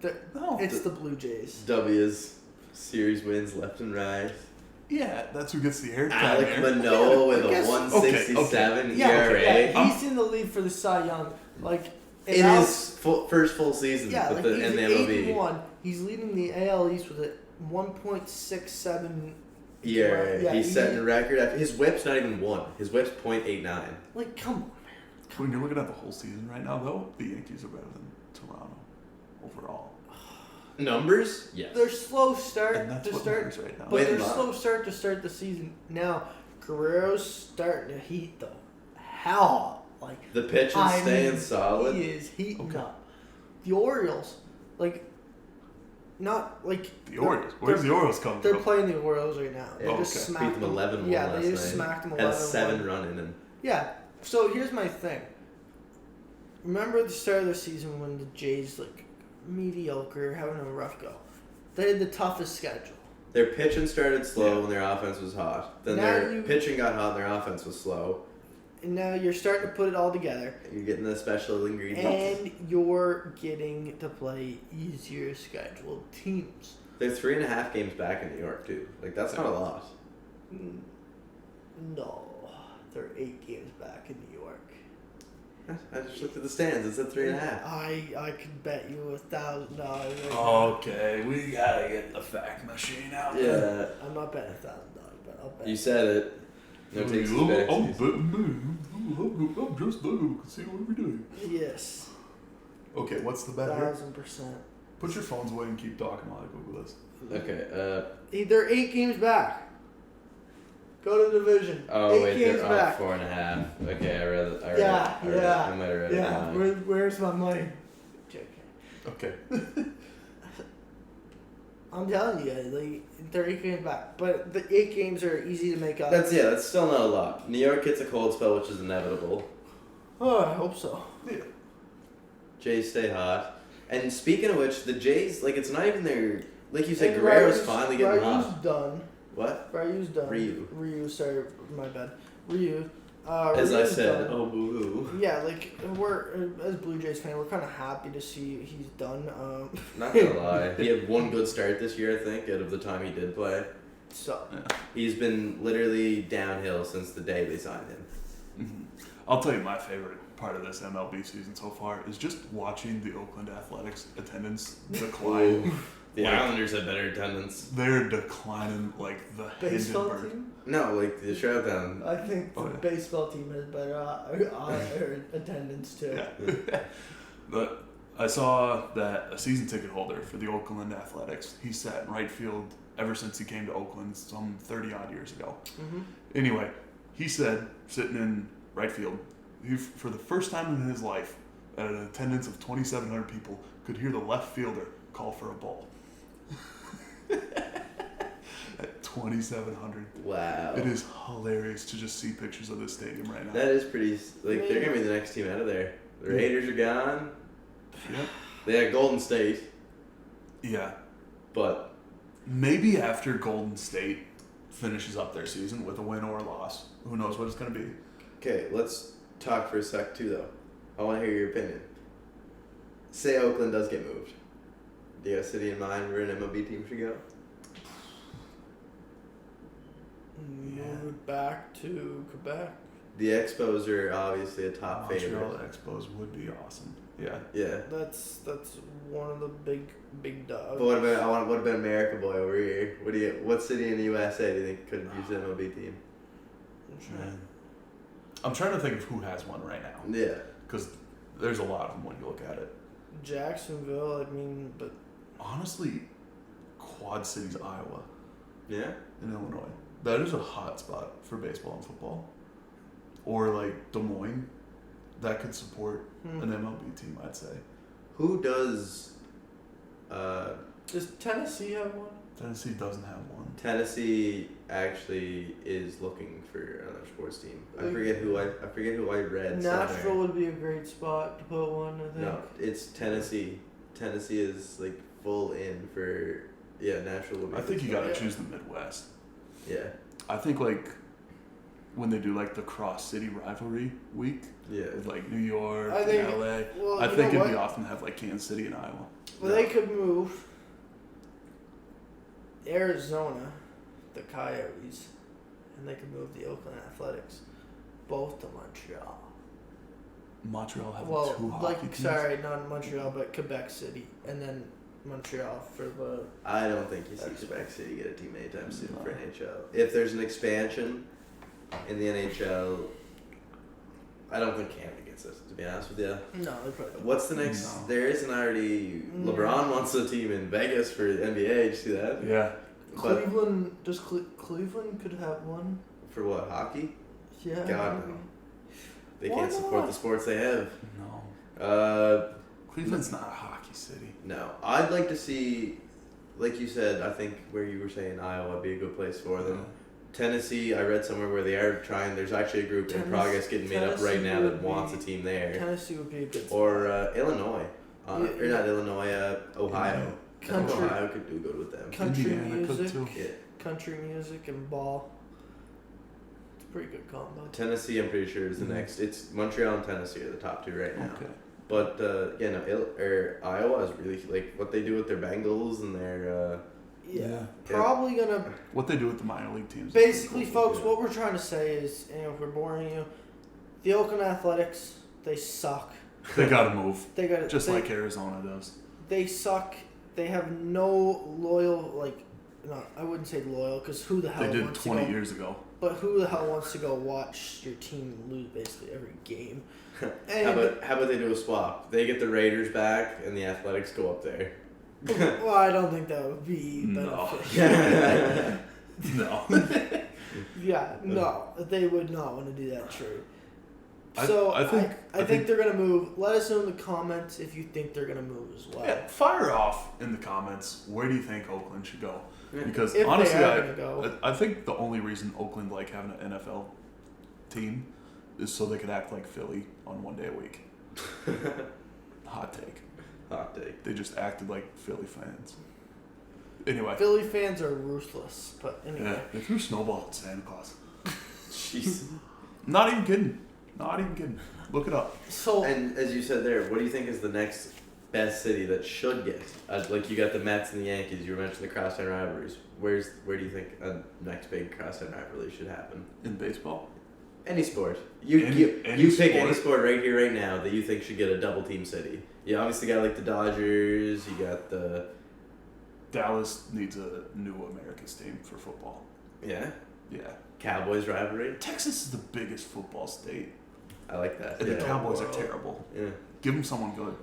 Speaker 3: they're not.
Speaker 1: No.
Speaker 3: It's the Blue Jays.
Speaker 2: W's, series wins left and right.
Speaker 1: Yeah, that's who gets the airtime
Speaker 2: Alec
Speaker 1: here.
Speaker 2: Manoah with
Speaker 3: I
Speaker 2: a
Speaker 3: guess-
Speaker 2: 167
Speaker 3: Yeah,
Speaker 2: ERA.
Speaker 3: yeah, he's in the lead for the Cy Young. Like
Speaker 2: In
Speaker 3: AL
Speaker 2: his first full season
Speaker 3: yeah,
Speaker 2: with
Speaker 3: like
Speaker 2: the
Speaker 3: he's
Speaker 2: in the
Speaker 3: 8-1.
Speaker 2: MLB.
Speaker 3: He's leading the AL East with a 1.67.
Speaker 2: ERA.
Speaker 3: Yeah,
Speaker 2: He's setting a record. His whip's not even 1. His whip's .89.
Speaker 3: Like, come on, man.
Speaker 1: When you're looking at the whole season right now, though, the Yankees are better than Toronto overall.
Speaker 2: Numbers? Yes.
Speaker 3: They're slow start
Speaker 1: And that's
Speaker 3: to
Speaker 1: what
Speaker 3: start,
Speaker 1: matters right now.
Speaker 3: but
Speaker 2: Win
Speaker 3: they're
Speaker 2: luck.
Speaker 3: slow start to start the season. Now, Guerrero's starting to heat the hell up. Like,
Speaker 2: The pitching's
Speaker 3: I
Speaker 2: staying
Speaker 3: mean,
Speaker 2: solid.
Speaker 3: he is heating
Speaker 1: Okay.
Speaker 3: up. The Orioles, like, not like
Speaker 1: The Orioles. Where's the Orioles coming
Speaker 3: They're
Speaker 1: from?
Speaker 3: playing the Orioles right now. They
Speaker 2: Yeah.
Speaker 3: just
Speaker 1: Okay.
Speaker 3: smacked
Speaker 2: Beat them 11-1
Speaker 3: Yeah,
Speaker 2: last
Speaker 3: they just
Speaker 2: night.
Speaker 3: smacked them
Speaker 2: Had a
Speaker 3: 11-1.
Speaker 2: 7 run in and
Speaker 3: Yeah. So here's my thing. Remember at the start of the season when the Jays like mediocre, having a rough go. They had the toughest schedule.
Speaker 2: their pitching started slow
Speaker 1: Yeah.
Speaker 2: when their offense was hot. Then
Speaker 3: Now
Speaker 2: their
Speaker 3: you-
Speaker 2: pitching got hot and their offense was slow.
Speaker 3: And now you're starting to put it all together.
Speaker 2: You're getting the special ingredients.
Speaker 3: And you're getting to play easier scheduled teams.
Speaker 2: They're 3.5 games back in New York too. Like that's not a lot.
Speaker 3: No, they're 8 games back in New York.
Speaker 2: I just looked at the stands. It said 3.5.
Speaker 3: I could bet you $1,000.
Speaker 1: Okay, we gotta get the fact machine out there.
Speaker 2: Yeah.
Speaker 3: I'm not betting $1,000, but I'll bet.
Speaker 2: You said it. No takes
Speaker 1: I'm
Speaker 2: back.
Speaker 1: betting I'm just betting. See what we're doing.
Speaker 3: Yes.
Speaker 1: Okay, what's the bet here?
Speaker 3: 1,000%.
Speaker 1: Put your phones away and keep talking while I Google this.
Speaker 2: Okay.
Speaker 3: They're 8 games back. Go to the division.
Speaker 2: Oh
Speaker 3: 8
Speaker 2: wait,
Speaker 3: games
Speaker 2: they're
Speaker 3: back.
Speaker 2: up 4.5. Okay, I read it.
Speaker 3: Yeah.
Speaker 2: I might have read it.
Speaker 3: Yeah.
Speaker 2: Wrong.
Speaker 3: Where's my money?
Speaker 1: Okay.
Speaker 3: I'm telling you, they're 8 games back, but the 8 games are easy to make up.
Speaker 2: That's still not a lot. New York gets a cold spell, which is inevitable.
Speaker 3: Oh, I hope so.
Speaker 1: Yeah.
Speaker 2: Jays stay hot. And speaking of which, the Jays, like, it's not even their... Like you said,
Speaker 3: And
Speaker 2: Guerrero's finally getting
Speaker 3: Ryu's
Speaker 2: hot.
Speaker 3: done.
Speaker 2: What?
Speaker 3: Ryu's done. Ryu, sorry, my bad. Ryu.
Speaker 2: As I
Speaker 3: Ryu's
Speaker 2: said,
Speaker 3: done.
Speaker 2: oh boo-hoo.
Speaker 3: Yeah, like, we're, as Blue Jays fan, we're kind of happy to see he's done.
Speaker 2: Not gonna lie. He had one good start this year, I think, out of the time he did play.
Speaker 3: So.
Speaker 1: Yeah.
Speaker 2: He's been literally downhill since the day they signed him.
Speaker 1: Mm-hmm. I'll tell you my favorite part of this MLB season so far is just watching the Oakland Athletics attendance decline.
Speaker 2: The
Speaker 1: Like,
Speaker 2: Islanders had better attendance.
Speaker 1: They're declining like the
Speaker 3: Baseball
Speaker 1: Hindenburg.
Speaker 3: team?
Speaker 2: No, like the showdown.
Speaker 3: I think the
Speaker 1: Oh, yeah.
Speaker 3: baseball team has better attendance too.
Speaker 1: Yeah. But I saw that a season ticket holder for the Oakland Athletics, he sat in right field ever since he came to Oakland some 30 odd years ago.
Speaker 3: Mm-hmm.
Speaker 1: Anyway, he said, sitting in right field, he, for the first time in his life, at an attendance of 2,700 people, could hear the left fielder call for a ball. At 2,700.
Speaker 2: Wow.
Speaker 1: It is hilarious to just see pictures of this stadium right now.
Speaker 2: That is pretty. Like, they're gonna be the next team out of there. The Raiders are gone.
Speaker 1: Yep.
Speaker 2: They had Golden State,
Speaker 1: Yeah.
Speaker 2: but
Speaker 1: Maybe after Golden State finishes up their season with a win or a loss, who knows what it's going to be.
Speaker 2: okay. Let's talk for a sec too, though. I want to hear your opinion. Say Oakland does get moved. Do you have a city in mind where an MLB team should go?
Speaker 3: Move it back to Quebec.
Speaker 2: The Expos are obviously a top
Speaker 1: Montreal
Speaker 2: favorite.
Speaker 1: Expos would be awesome. Yeah.
Speaker 2: Yeah.
Speaker 3: That's one of the big dogs.
Speaker 2: But what about America Boy over here? What city in the USA do you think could use an MLB team?
Speaker 1: Man. I'm trying to think of who has one right now.
Speaker 2: Yeah.
Speaker 1: Because there's a lot of them when you look at it.
Speaker 3: Jacksonville, I mean, but
Speaker 1: Honestly, Quad Cities, Iowa,
Speaker 2: Yeah.
Speaker 1: in Illinois. That is a hot spot for baseball and football. Or like Des Moines. That could support an MLB team, I'd say.
Speaker 2: Who does?
Speaker 3: Does Tennessee have one?
Speaker 1: Tennessee doesn't have one.
Speaker 2: Tennessee actually is looking for another sports team. I forget who I read.
Speaker 3: Nashville
Speaker 2: somewhere.
Speaker 3: would be a great spot to put one, I think.
Speaker 2: No, it's Tennessee. Tennessee is like full in for Nashville would be.
Speaker 1: I think you gotta
Speaker 3: Yeah.
Speaker 1: choose the Midwest.
Speaker 2: Yeah.
Speaker 1: I think like when they do like the cross city rivalry week
Speaker 2: Yeah.
Speaker 1: with like New York
Speaker 3: I think-
Speaker 1: and LA,
Speaker 3: Well,
Speaker 1: I
Speaker 3: you
Speaker 1: think
Speaker 3: know
Speaker 1: it'd be
Speaker 3: what?
Speaker 1: awesome to have like Kansas City and Iowa.
Speaker 3: Well, they could move Arizona, the Coyotes, and they could move the Oakland Athletics, both to Montreal.
Speaker 1: Montreal have
Speaker 3: Well,
Speaker 1: two hockey
Speaker 3: like,
Speaker 1: teams.
Speaker 3: sorry, not Montreal, but Quebec City, and then Montreal for the.
Speaker 2: I don't think you see Quebec City get a team anytime soon for NHL. If there's an expansion in the NHL, I don't think Canada gets it, to be honest with you.
Speaker 3: No, they probably don't.
Speaker 2: What's the next?
Speaker 1: No.
Speaker 2: There isn't already.
Speaker 3: No.
Speaker 2: LeBron wants a team in Vegas for the NBA. Did you see that?
Speaker 1: Yeah.
Speaker 2: But
Speaker 3: Cleveland, does Cleveland could have one?
Speaker 2: for what, hockey?
Speaker 3: Yeah.
Speaker 2: God,
Speaker 3: maybe.
Speaker 2: no. They
Speaker 3: Why
Speaker 2: can't support
Speaker 3: not?
Speaker 2: the sports they have.
Speaker 1: No. Cleveland's not a hockey city.
Speaker 2: No. I'd like to see, like you said, I think where you were saying Iowa would be a good place for them. Tennessee, I read somewhere where they are trying. There's actually a group in progress getting made up right
Speaker 3: Tennessee
Speaker 2: now that
Speaker 3: would
Speaker 2: wants a
Speaker 3: be-
Speaker 2: team there.
Speaker 3: Tennessee would be a good.
Speaker 2: Or Illinois. Or
Speaker 3: Yeah.
Speaker 2: not Illinois, Ohio. I think
Speaker 3: Country-
Speaker 2: Ohio could do good with them.
Speaker 3: country
Speaker 1: Indiana could
Speaker 3: music,
Speaker 1: too.
Speaker 2: Yeah.
Speaker 3: country music and ball. It's a pretty good combo.
Speaker 2: Tennessee, I'm pretty sure, is the
Speaker 1: Mhm.
Speaker 2: next. It's Montreal and Tennessee are the top two right now.
Speaker 1: Okay.
Speaker 2: But Iowa is really like what they do with their Bengals and their
Speaker 3: Yeah. Probably gonna.
Speaker 1: What they do with the minor league teams.
Speaker 3: Basically, folks, what we're trying to say is, if we're boring you, the Oakland Athletics, they suck.
Speaker 1: They gotta move.
Speaker 3: They got
Speaker 1: just like Arizona does.
Speaker 3: They suck. They have no loyal, no, I wouldn't say loyal, because who the hell
Speaker 1: they did
Speaker 3: wants
Speaker 1: 20
Speaker 3: to go,
Speaker 1: years ago.
Speaker 3: But who the hell wants to go watch your team lose basically every game? And
Speaker 2: how about they do a swap? They get the Raiders back, and the Athletics go up there.
Speaker 3: well, I don't think that would be beneficial.
Speaker 1: No.
Speaker 3: Yeah, no, they would not want to do that. True.
Speaker 1: I
Speaker 3: think they're gonna move. Let us know in the comments if you think they're gonna move as well.
Speaker 1: Yeah, fire off in the comments. Where do you think Oakland should go? Because
Speaker 3: if
Speaker 1: honestly,
Speaker 3: they are gonna go.
Speaker 1: I think the only reason Oakland like having an NFL team is so they could act like Philly on one day a week. Hot take.
Speaker 2: Hot take.
Speaker 1: They just acted like Philly fans. Anyway.
Speaker 3: Philly fans are ruthless, but anyway.
Speaker 1: Yeah, they threw snowball at Santa Claus.
Speaker 2: Jeez.
Speaker 1: Not even kidding. Look it up.
Speaker 3: So,
Speaker 2: and as you said there, what do you think is the next best city that should get? Like you got the Mets and the Yankees. You mentioned the crosstown rivalries. Where do you think a next big crosstown rivalry should happen?
Speaker 1: In baseball?
Speaker 2: Any sport. You pick any sport right here, right now that you think should get a double team city. You obviously got like the Dodgers. You got the
Speaker 1: Dallas needs a new America's team for football.
Speaker 2: Yeah.
Speaker 1: Cowboys
Speaker 2: rivalry.
Speaker 1: Texas is the biggest football state.
Speaker 2: I like that.
Speaker 1: And the Cowboys are terrible.
Speaker 2: Yeah.
Speaker 1: Give them someone good.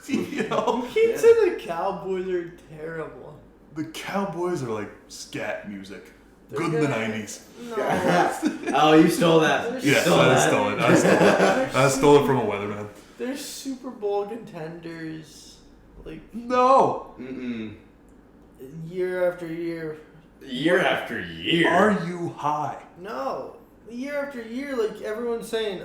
Speaker 3: Who keeps saying the Cowboys are terrible?
Speaker 1: The Cowboys are like scat music. Good in the 90s.
Speaker 3: No.
Speaker 2: Oh, you stole that.
Speaker 1: Yes, I stole it. I stole it from a weatherman.
Speaker 3: They're Super Bowl contenders.
Speaker 1: No.
Speaker 3: Year after year.
Speaker 2: Year after year.
Speaker 1: Are you high?
Speaker 3: No. Year after year, everyone's saying,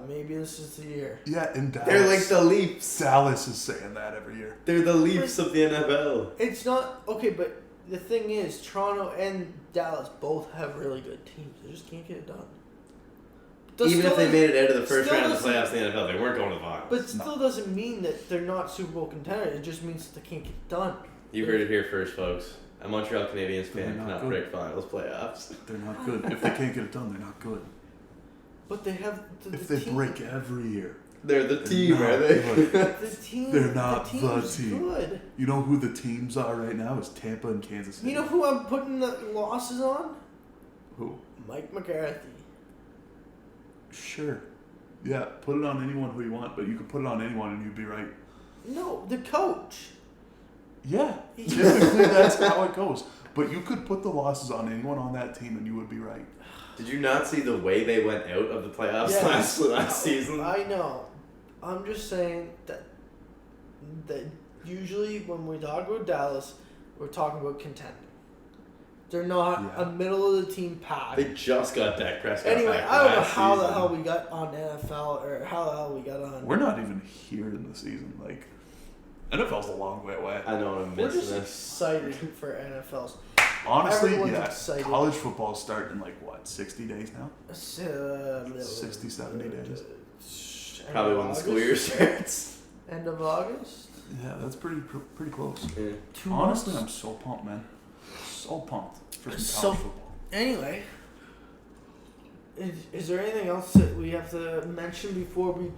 Speaker 3: maybe this is the year.
Speaker 1: Yeah, in Dallas.
Speaker 2: They're like the Leafs.
Speaker 1: Dallas is saying that every year.
Speaker 2: They're the Leafs of the NFL.
Speaker 3: It's not okay, but the thing is, Toronto and Dallas both have really good teams. They just can't get it done.
Speaker 2: Even if they made it out of the first round of the playoffs in the NFL, they weren't going to the finals.
Speaker 3: But it still doesn't mean that they're not Super Bowl contenders. It just means that they can't get it done.
Speaker 2: You heard it here first, folks. A Montreal Canadiens fan cannot predict finals playoffs.
Speaker 1: They're not good. If they can't get it done, they're not good.
Speaker 3: But they have
Speaker 1: if they break every year.
Speaker 2: They're the team, are they?
Speaker 3: The team.
Speaker 1: They're not the team.
Speaker 3: Good.
Speaker 1: You know who the teams are right now? Is Tampa and Kansas City.
Speaker 3: You know who I'm putting the losses on?
Speaker 1: Who?
Speaker 3: Mike McCarthy.
Speaker 1: Sure. Yeah, put it on anyone who you want, but you could put it on anyone and you'd be right.
Speaker 3: No, the coach.
Speaker 1: Yeah, typically that's how it goes. But you could put the losses on anyone on that team and you would be right.
Speaker 2: Did you not see the way they went out of the playoffs last season?
Speaker 3: I know. I'm just saying that usually when we talk about Dallas, we're talking about contending. They're not a middle of the team pack.
Speaker 2: They just got Dak Prescott.
Speaker 3: Anyway,
Speaker 2: back
Speaker 3: I don't know
Speaker 2: last
Speaker 3: how
Speaker 2: season.
Speaker 3: the hell we got on NFL or how the hell we got on.
Speaker 1: We're not even here in the season. NFL's a long way away.
Speaker 2: I know I'm
Speaker 3: We're
Speaker 2: missing
Speaker 3: just
Speaker 2: this.
Speaker 3: excited for NFLs.
Speaker 1: Honestly,
Speaker 3: Everyone's excited.
Speaker 1: College football's starting in 60 days now?
Speaker 3: 60,
Speaker 1: 70 days.
Speaker 2: Probably when the school year starts.
Speaker 3: End of August?
Speaker 1: Yeah, that's pretty close.
Speaker 2: Yeah.
Speaker 3: 2
Speaker 1: Honestly,
Speaker 3: months?
Speaker 1: I'm so pumped, man. So pumped for some
Speaker 3: So-
Speaker 1: college football.
Speaker 3: Anyway, is there anything else that we have to mention before we,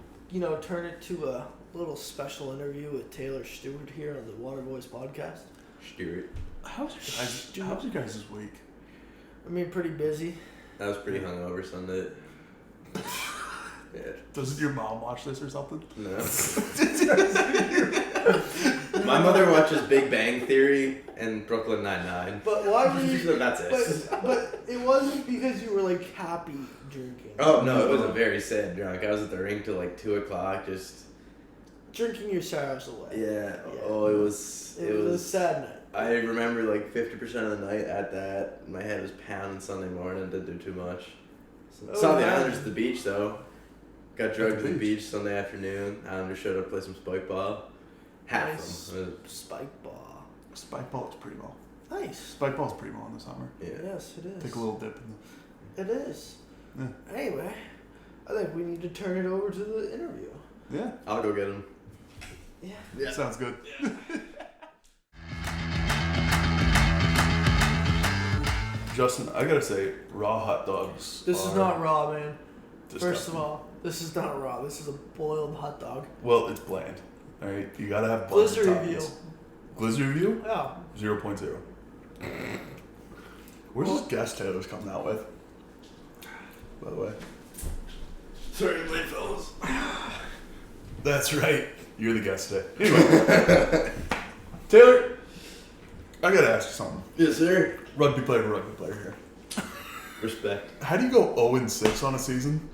Speaker 3: turn it to a little special interview with Taylor Stewart here on the Waterboyz podcast?
Speaker 2: Stewart.
Speaker 1: How's your guys' week?
Speaker 3: I mean, pretty busy.
Speaker 2: I was pretty hungover Sunday. Yeah.
Speaker 1: Doesn't your mom watch this or something?
Speaker 2: No. My mother watches Big Bang Theory and Brooklyn Nine-Nine.
Speaker 3: But why were you?
Speaker 2: That's it.
Speaker 3: But it wasn't because you were happy drinking.
Speaker 2: Oh no, it was a very sad drunk. I was at the rink till 2:00, just
Speaker 3: Drinking your sorrows away.
Speaker 2: yeah. Oh, it was
Speaker 3: a sad night.
Speaker 2: I remember 50% of the night at that. My head was pounding Sunday morning. Didn't do too much. Saw the Islanders at the beach though. Got drugged to the beach Sunday afternoon. Islanders showed up to play some spike ball. Half
Speaker 3: Nice.
Speaker 2: of them.
Speaker 3: Spike ball.
Speaker 1: Spike ball is primo.
Speaker 3: Nice.
Speaker 1: Spike ball's primo in the summer.
Speaker 2: Yeah.
Speaker 3: Yes, it is.
Speaker 1: Take a little dip in
Speaker 3: It is.
Speaker 1: Yeah.
Speaker 3: Anyway, I think we need to turn it over to the interview.
Speaker 1: Yeah.
Speaker 2: I'll go get him.
Speaker 3: Yeah.
Speaker 1: Sounds good. Justin, I gotta say, raw hot dogs.
Speaker 3: This is not raw, man.
Speaker 1: disgusting.
Speaker 3: First of all, this is not raw. This is a boiled hot dog.
Speaker 1: Well, it's bland. All right, you gotta have bland
Speaker 3: Glizzy
Speaker 1: toppings.
Speaker 3: review.
Speaker 1: Glizzy review?
Speaker 3: Yeah.
Speaker 1: 0.0. Where's this guest Taylor's coming out with? By the way.
Speaker 2: Sorry, late fellas.
Speaker 1: That's right. You're the guest today. Anyway. Taylor, I gotta ask you something.
Speaker 2: Yes, sir.
Speaker 1: Rugby player here.
Speaker 2: Respect.
Speaker 1: How do you go 0-6 on a season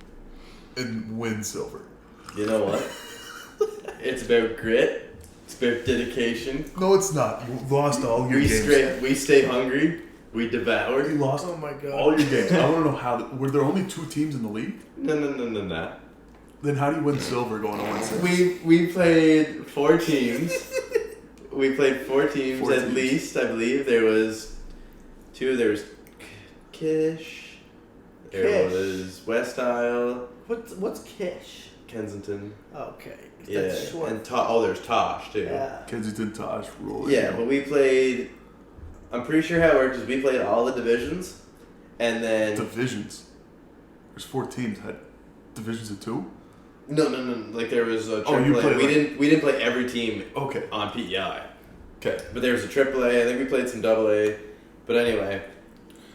Speaker 1: and win silver?
Speaker 2: You know what? It's about grit. It's about dedication.
Speaker 1: No, it's not. You lost all your games.
Speaker 2: We stay hungry. We devour.
Speaker 1: You lost
Speaker 3: Oh my god.
Speaker 1: all your games. I want to know how. Were there only 2 teams in the league?
Speaker 2: No.
Speaker 1: Then how do you win silver going 0-6?
Speaker 2: We played 4 teams. We played 4 teams
Speaker 1: 4
Speaker 2: at
Speaker 1: teams.
Speaker 2: least. I believe there was 2. There was Kish. There
Speaker 3: Kish.
Speaker 2: was West Isle,
Speaker 3: What's Kish?
Speaker 2: Kensington.
Speaker 3: Okay.
Speaker 2: Yeah,
Speaker 3: That's short.
Speaker 2: and there's Tosh too.
Speaker 3: Yeah.
Speaker 1: Kensington, Tosh, Roller.
Speaker 2: Yeah, but we played. I'm pretty sure how it worked is we played all the divisions, and then
Speaker 1: Divisions. There's 4 teams. Had divisions of 2?
Speaker 2: no. Like there was a
Speaker 1: Oh, you
Speaker 2: AAA.
Speaker 1: played
Speaker 2: We didn't play every team
Speaker 1: Okay.
Speaker 2: on PEI,
Speaker 1: Okay.
Speaker 2: but there was a AAA. I think we played some AA. But anyway,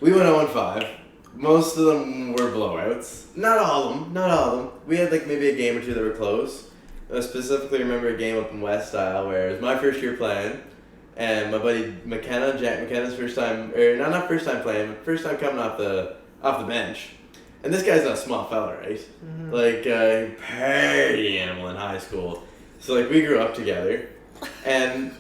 Speaker 2: we went 0-5. Most of them were blowouts. Not all of them. We had like maybe a game or 2 that were close. I specifically remember a game up in West Isle where it was my first year playing, and my buddy Jack McKenna's first time, or not first time playing, but first time coming off the bench. And this guy's not a small fella, right?
Speaker 3: Mm-hmm.
Speaker 2: Like party animal in high school. So like we grew up together, and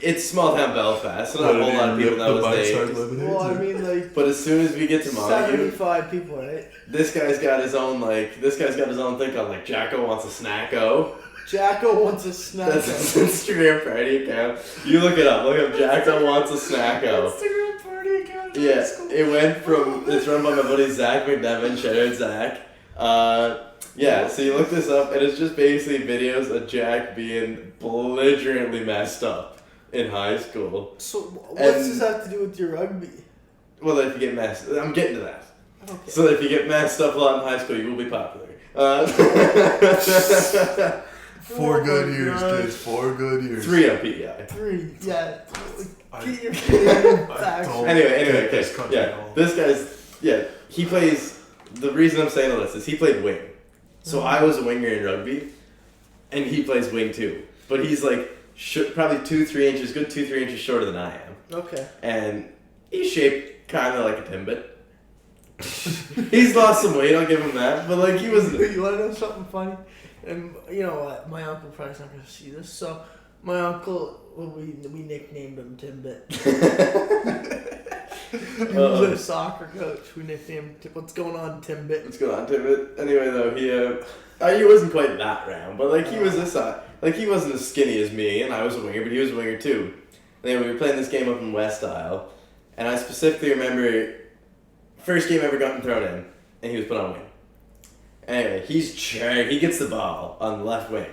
Speaker 2: it's small town Belfast, so not a whole lot of people nowadays.
Speaker 3: Well, I mean, like
Speaker 2: But as soon as we get to Montague,
Speaker 3: 75 people, right?
Speaker 2: this guy's got his own thing called like Jacko Wants a Snacko.
Speaker 3: Jacko wants a snack.
Speaker 2: That's his Instagram party account. You look it up. Look up Jacko Wants a Snacko.
Speaker 3: Instagram party account.
Speaker 2: Yeah, it went from, it's run by my buddy Zach McNevin, shout out Zach. Yeah, so you look this up and it's just basically videos of Jack being belligerently messed up in high school.
Speaker 3: So what's
Speaker 2: And-
Speaker 3: this have to do with your rugby?
Speaker 2: Well, if you get messed, I'm getting to that.
Speaker 3: Okay.
Speaker 2: So if you get messed up a lot in high school, you will be popular.
Speaker 1: 4 good
Speaker 3: Oh my
Speaker 1: years,
Speaker 3: gosh.
Speaker 1: kids. 4 good years.
Speaker 2: 3 on PEI.
Speaker 3: 3, yeah.
Speaker 1: I-
Speaker 3: Get your Canadian
Speaker 1: I
Speaker 3: facts.
Speaker 1: don't-
Speaker 2: Anyway,
Speaker 1: Get this country
Speaker 2: yeah,
Speaker 1: all.
Speaker 2: this guy's, he plays, the reason I'm saying all this is he played wing. So I was a winger in rugby, and he plays wing too. But he's like, probably 2-3 inches, good 2-3 inches shorter than I am.
Speaker 3: Okay.
Speaker 2: And he's shaped kind of like a Timbit. He's lost some weight, I'll give him that. But like, he was...
Speaker 3: You want to know something funny? And you know what? My uncle probably's not going to see this. So my uncle, well, we nicknamed him Timbit. He was a soccer coach. We nicknamed him. What's going on, Timbit?
Speaker 2: What's going on, Timbit? Anyway, though, he wasn't quite that round, but like, he was this size. Like, he wasn't as skinny as me, and I was a winger, but he was a winger too. Anyway, we were playing this game up in West Isle, and I specifically remember first game ever gotten thrown in, and he was put on wing. Anyway, he gets the ball on the left wing,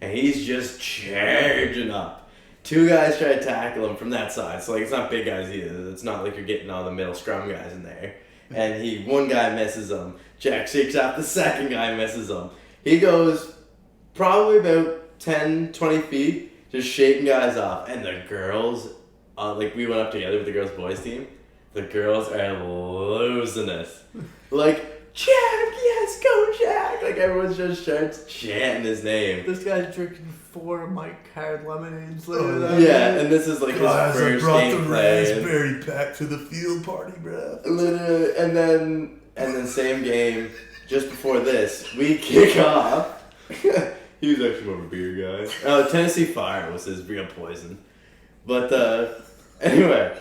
Speaker 2: and he's just charging up. 2 guys try to tackle him from that side, so like, it's not big guys either. It's not like you're getting all the middle scrum guys in there. And one guy misses him. Jack shakes off, the second guy misses him. He goes probably about 10, 20 feet, just shaking guys off. And the girls, like, we went up together with the girls' boys team. The girls are losing it. Like, Jack, yes, go Jack! Like, everyone just starts chanting his name.
Speaker 3: This guy's drinking 4 Mike Hard lemonades later
Speaker 1: Oh,
Speaker 3: that
Speaker 2: Yeah,
Speaker 3: night.
Speaker 2: and this is like his
Speaker 1: Guys, I
Speaker 2: first
Speaker 1: brought
Speaker 2: game
Speaker 1: the
Speaker 2: playing.
Speaker 1: raspberry pack to the field party, bro.
Speaker 2: Literally, and then same game, just before this, we kick off. He was actually more of a beer guy. Tennessee Fire was his real poison. But anyway,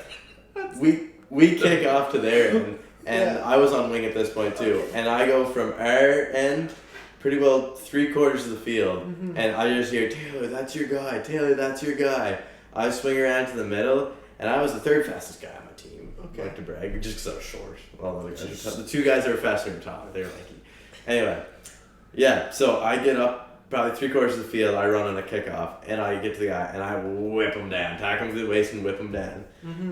Speaker 2: we kick off to their end, and
Speaker 3: Yeah.
Speaker 2: I was on wing at this point too, and I go from our end pretty well 3/4 of the field, and I just hear, Taylor, that's your guy, Taylor, that's your guy. I swing around to the middle, and I was the 3rd fastest guy on my team.
Speaker 3: Okay.
Speaker 2: I like to brag, just because I was short. All the other guys were tough. The 2 guys that were faster than top, they were lanky. Anyway, yeah, so I get up probably 3/4 of the field, I run on a kickoff, and I get to the guy, and I whip him down, tackle him to the waist and whip him down.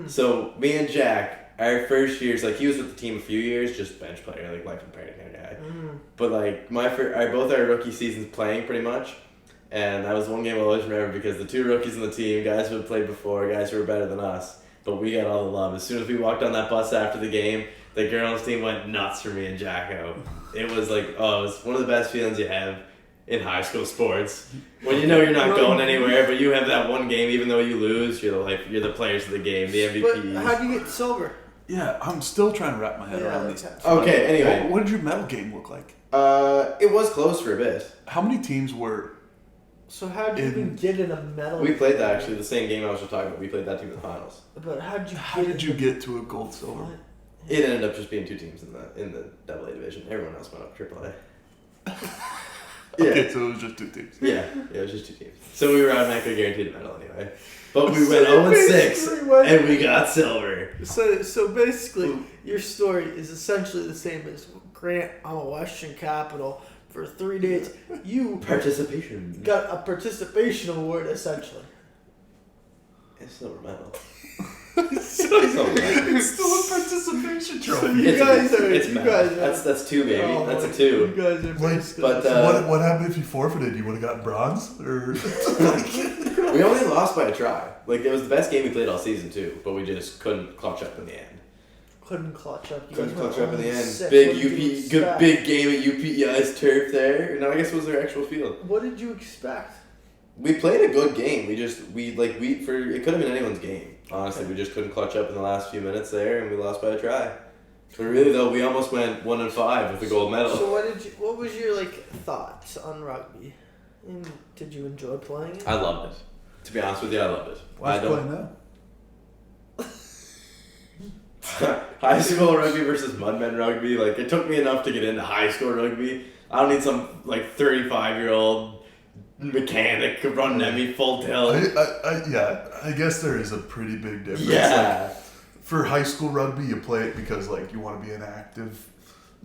Speaker 2: So me and Jack our first years, like, he was with the team a few years, just bench player, like, life impaired kind of guy. But, like, both our rookie seasons playing pretty much, and that was one game I'll always remember because the two rookies on the team, guys who had played before, guys who were better than us, but we got all the love. As soon as we walked on that bus after the game, the girls' team went nuts for me and Jacko. It was like, it was one of the best feelings you have in high school sports. When you know you're not going anywhere, but you have that one game, even though you lose, you're the players of the game, the MVPs.
Speaker 3: But how do you get silver?
Speaker 1: Yeah, I'm still trying to wrap my head around these.
Speaker 2: Okay, anyway.
Speaker 1: What did your medal game look like?
Speaker 2: It was close for a bit.
Speaker 1: How many teams were...
Speaker 3: So how did you even get in a medal?
Speaker 2: We played that, actually, the same game I was just talking about. We played that team in the finals.
Speaker 3: But how did you
Speaker 1: get to a gold silver?
Speaker 3: What?
Speaker 2: It ended up just being two teams in the AA division. Everyone else went up AAA.
Speaker 1: Okay, so it was just two teams.
Speaker 2: Yeah, it was just two teams. So we were automatically guaranteed a medal anyway. But we went 0-6 and we got silver.
Speaker 3: So basically, your story is essentially the same as Grant on a Western Capital. For 3 days, you
Speaker 2: participation
Speaker 3: got a participation award essentially.
Speaker 2: It's silver medal.
Speaker 1: It's still a participation trophy.
Speaker 2: That's two, baby.
Speaker 3: Oh,
Speaker 2: that's a two.
Speaker 3: You guys are basically.
Speaker 1: But what happened if you forfeited? You would have gotten bronze, or
Speaker 2: we only lost by a try. Like, it was the best game we played all season too, but we just couldn't clutch up in the end.
Speaker 3: Couldn't clutch up.
Speaker 2: Couldn't clutch up in the end. Big game at UPEI's turf there. And I guess it was their actual field.
Speaker 3: What did you expect?
Speaker 2: We played a good game. It could have been anyone's game. Honestly, we just couldn't clutch up in the last few minutes there, and we lost by a try. But really, though, we almost went 1-5 with the gold medal.
Speaker 3: So what was your thoughts on rugby? And did you enjoy playing it?
Speaker 2: I loved it. To be honest with you, I loved it.
Speaker 1: Why playing now?
Speaker 2: High school rugby versus mudmen rugby. Like, it took me enough to get into high school rugby. I don't need some 35-year-old mechanic running at me full tilt.
Speaker 1: I guess there is a pretty big difference.
Speaker 2: Yeah.
Speaker 1: For high school rugby, you play it because you want to be an active.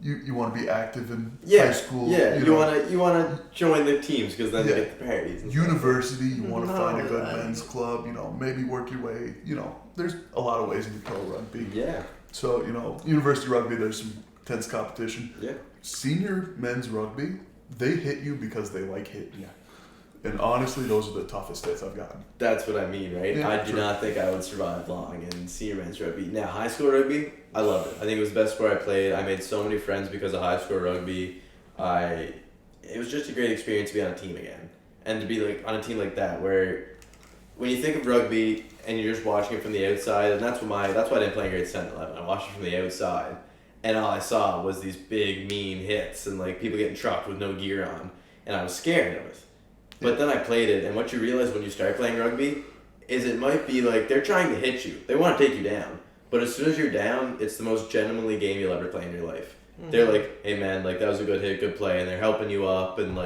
Speaker 1: You want to be active in high school.
Speaker 2: Yeah, you want to join the teams because then you get the parties.
Speaker 1: University, you want to find a good men's club. Maybe work your way. There's a lot of ways you can play rugby.
Speaker 2: Yeah.
Speaker 1: So university rugby, there's some intense competition.
Speaker 2: Yeah.
Speaker 1: Senior men's rugby, they hit you because they like hitting you. And honestly, those are the toughest hits I've gotten.
Speaker 2: That's what I mean, right?
Speaker 1: Yeah,
Speaker 2: I do not think I would survive long in senior men's rugby. Now, high school rugby, I loved it. I think it was the best sport I played. I made so many friends because of high school rugby. It was just a great experience to be on a team again. And to be on a team like that, where when you think of rugby and you're just watching it from the outside, and that's why I didn't play in grades 10 and 11. I watched it from the outside, and all I saw was these big, mean hits and people getting trucked with no gear on, and I was scared of it. But then I played it, and what you realize when you start playing rugby is it might be they're trying to hit you. They want to take you down. But as soon as you're down, it's the most genuinely game you'll ever play in your life. Mm-hmm. They're like, hey man, that was a good hit, good play, and they're helping you up, and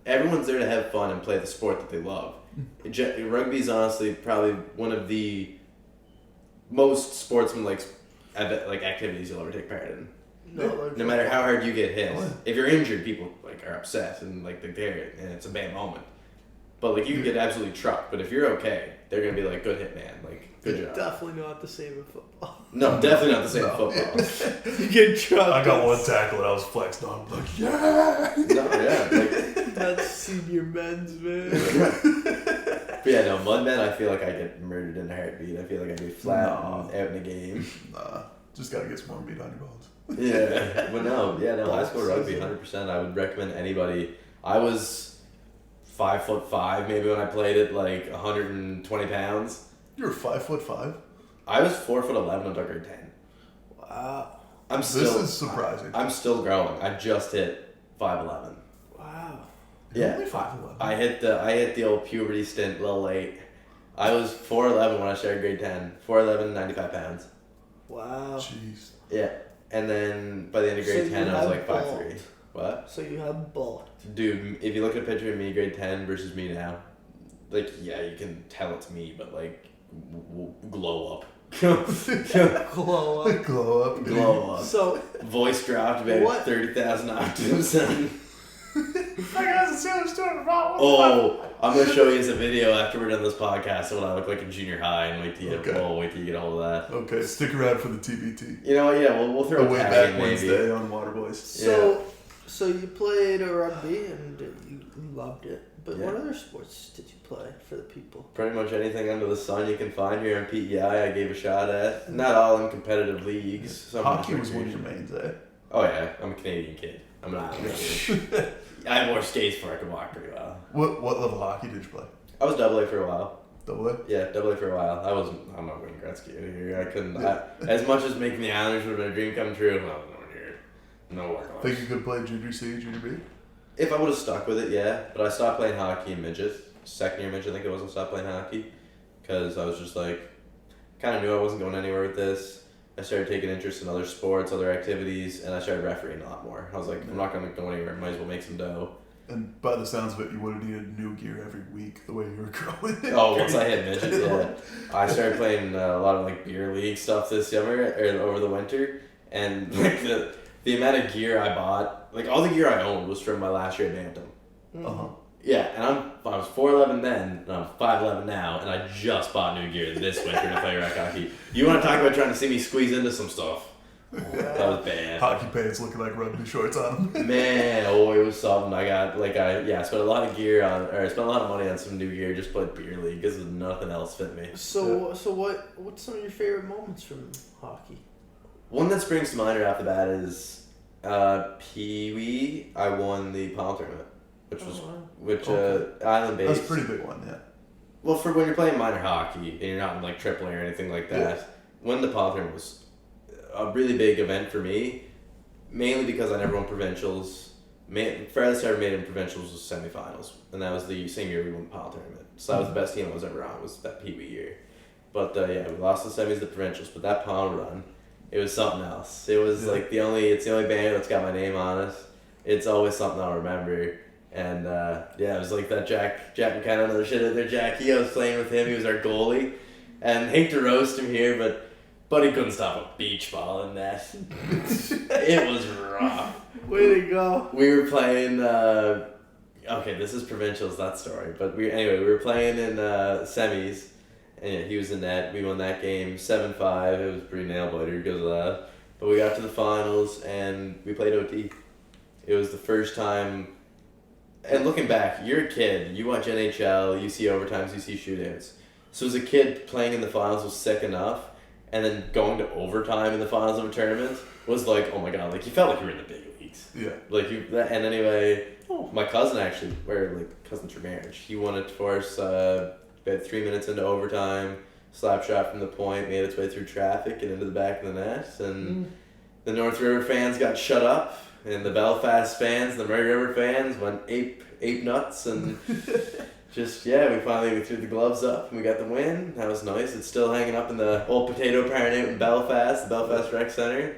Speaker 2: everyone's there to have fun and play the sport that they love. Rugby's honestly probably one of the most sportsman-like activities you'll ever take part in. No matter how hard you get hit, if you're injured, people are upset and they're there, and it's a bad moment. But you can get absolutely trucked. But if you're okay, they're gonna be good hit, man. Good job.
Speaker 3: Definitely not the same in football.
Speaker 2: No, definitely not the same in football.
Speaker 3: You get trucked.
Speaker 1: I got one tackle and I was flexed on. Yeah.
Speaker 2: No, yeah.
Speaker 3: That's senior men's, man.
Speaker 2: But yeah, no, mudmen. I feel like I get murdered in a heartbeat. I feel like I'd be flat out in a game.
Speaker 1: Nah, just gotta get some more meat on your bones.
Speaker 2: Yeah, but high school rugby, 100%. I would recommend anybody. I was 5'5" maybe when I played it, 120 pounds.
Speaker 1: You were 5'5"?
Speaker 2: I was 4'11" until grade 10.
Speaker 3: Wow.
Speaker 1: This is surprising.
Speaker 2: I'm still growing. I just hit 5'11".
Speaker 3: Wow.
Speaker 1: You're only 5'11".
Speaker 2: I hit the old puberty stint a little late. I was 4'11" when I started grade 10. 4'11", 95 pounds.
Speaker 3: Wow.
Speaker 1: Jeez.
Speaker 2: Yeah. And then by the end of grade 10, I was 5'3". What?
Speaker 3: So you have bulked.
Speaker 2: Dude, if you look at a picture of me grade 10 versus me now, you can tell it's me, but glow up.
Speaker 3: Glow up.
Speaker 1: Glow up.
Speaker 2: Glow up.
Speaker 3: So
Speaker 2: voice dropped about 30,000 octaves.
Speaker 1: I got a Sailor Stewart about.
Speaker 2: Oh, I'm gonna show you a video after we're done this podcast of what I look like in junior high, and wait till you get a hold of that.
Speaker 1: Okay, stick around for the TBT.
Speaker 2: You know what? Yeah, we'll throw
Speaker 1: a way
Speaker 2: tag
Speaker 1: back
Speaker 2: in
Speaker 1: Wednesday on Waterboyz.
Speaker 3: So you played rugby and you loved it. But what other sports did you play for the people?
Speaker 2: Pretty much anything under the sun you can find here in PEI, I gave a shot at. Not all in competitive leagues.
Speaker 1: Hockey was one of your mains, eh?
Speaker 2: Oh yeah, I'm a Canadian kid. I'm not Canadian. I wore skates before I could walk pretty well.
Speaker 1: What level hockey did you play?
Speaker 2: I was double A for a while.
Speaker 1: Double A?
Speaker 2: Yeah, double A for a while. I'm not Wayne Gretzky here. I couldn't. As much as making the Islanders would have been a dream come true, no, nowhere near. No work.
Speaker 1: Think you could play Junior C, Junior B?
Speaker 2: If I would have stuck with it, yeah. But I stopped playing hockey in midget. Second year midget, I think it was. I stopped playing hockey because I was just like, kind of knew I wasn't going anywhere with this. I started taking interest in other sports, other activities, and I started refereeing a lot more. I was like, I'm not going to go anywhere. Might as well make some dough.
Speaker 1: And by the sounds of it, you would have needed new gear every week the way you were growing.
Speaker 2: Oh, once I hit midget, yeah. I started playing a lot of like beer league stuff this summer or over the winter, and like the amount of gear I bought, like all the gear I owned was from my last year at Bantam.
Speaker 1: Uh-huh.
Speaker 2: Yeah, and I was 4'11" then, and I'm 5'11" now, and I just bought new gear this winter to play rec hockey. You want to talk about trying to see me squeeze into some stuff? That was bad.
Speaker 1: Hockey pants looking like rugby shorts on them.
Speaker 2: Man, it was something. I spent a lot of gear on, or I spent a lot of money on some new gear, just played beer league because nothing else fit me.
Speaker 3: So what's some of your favorite moments from hockey?
Speaker 2: One that springs to mind right off the bat is Pee Wee. I won the Pile tournament, which island based.
Speaker 1: That's a pretty big one, yeah.
Speaker 2: Well, for when you're playing minor hockey and you're not in like AAA or anything like that, winning the Pile tournament was a really big event for me, mainly because I never won provincials. Furthest I ever made in provincials was semifinals, and that was the same year we won the Pile tournament. So that was the best team I was ever on, was that Pee Wee year. But we lost the semis, the provincials, but that Pile run, it was something else. It was like it's the only banner that's got my name on it. It's always something I'll remember. And it was like that Jack McKenna, another shit out there, Jackie. I was playing with him, he was our goalie. And hate to roast him here, but he couldn't stop a beach ball in that. It was rough.
Speaker 3: Way to go.
Speaker 2: We were playing, this is provincials, that story. But we were playing in semis, and he was in net. We won that game 7-5. It was pretty nail-biter because of that. But we got to the finals, and we played OT. It was the first time, and looking back, you're a kid. You watch NHL, you see overtimes, you see shootouts. So as a kid, playing in the finals was sick enough. And then going to overtime in the finals of a tournament was like, oh my god, like you felt like you were in the big leagues.
Speaker 1: Yeah.
Speaker 2: My cousin actually, cousins for marriage, he won it for us about 3 minutes into overtime, slap shot from the point, made its way through traffic and into the back of the net, and the North River fans got shut up, and the Belfast fans, the Murray River fans went ape nuts, and we finally threw the gloves up and we got the win. That was nice. It's still hanging up in the old potato parent out in Belfast, the Belfast Rec Center,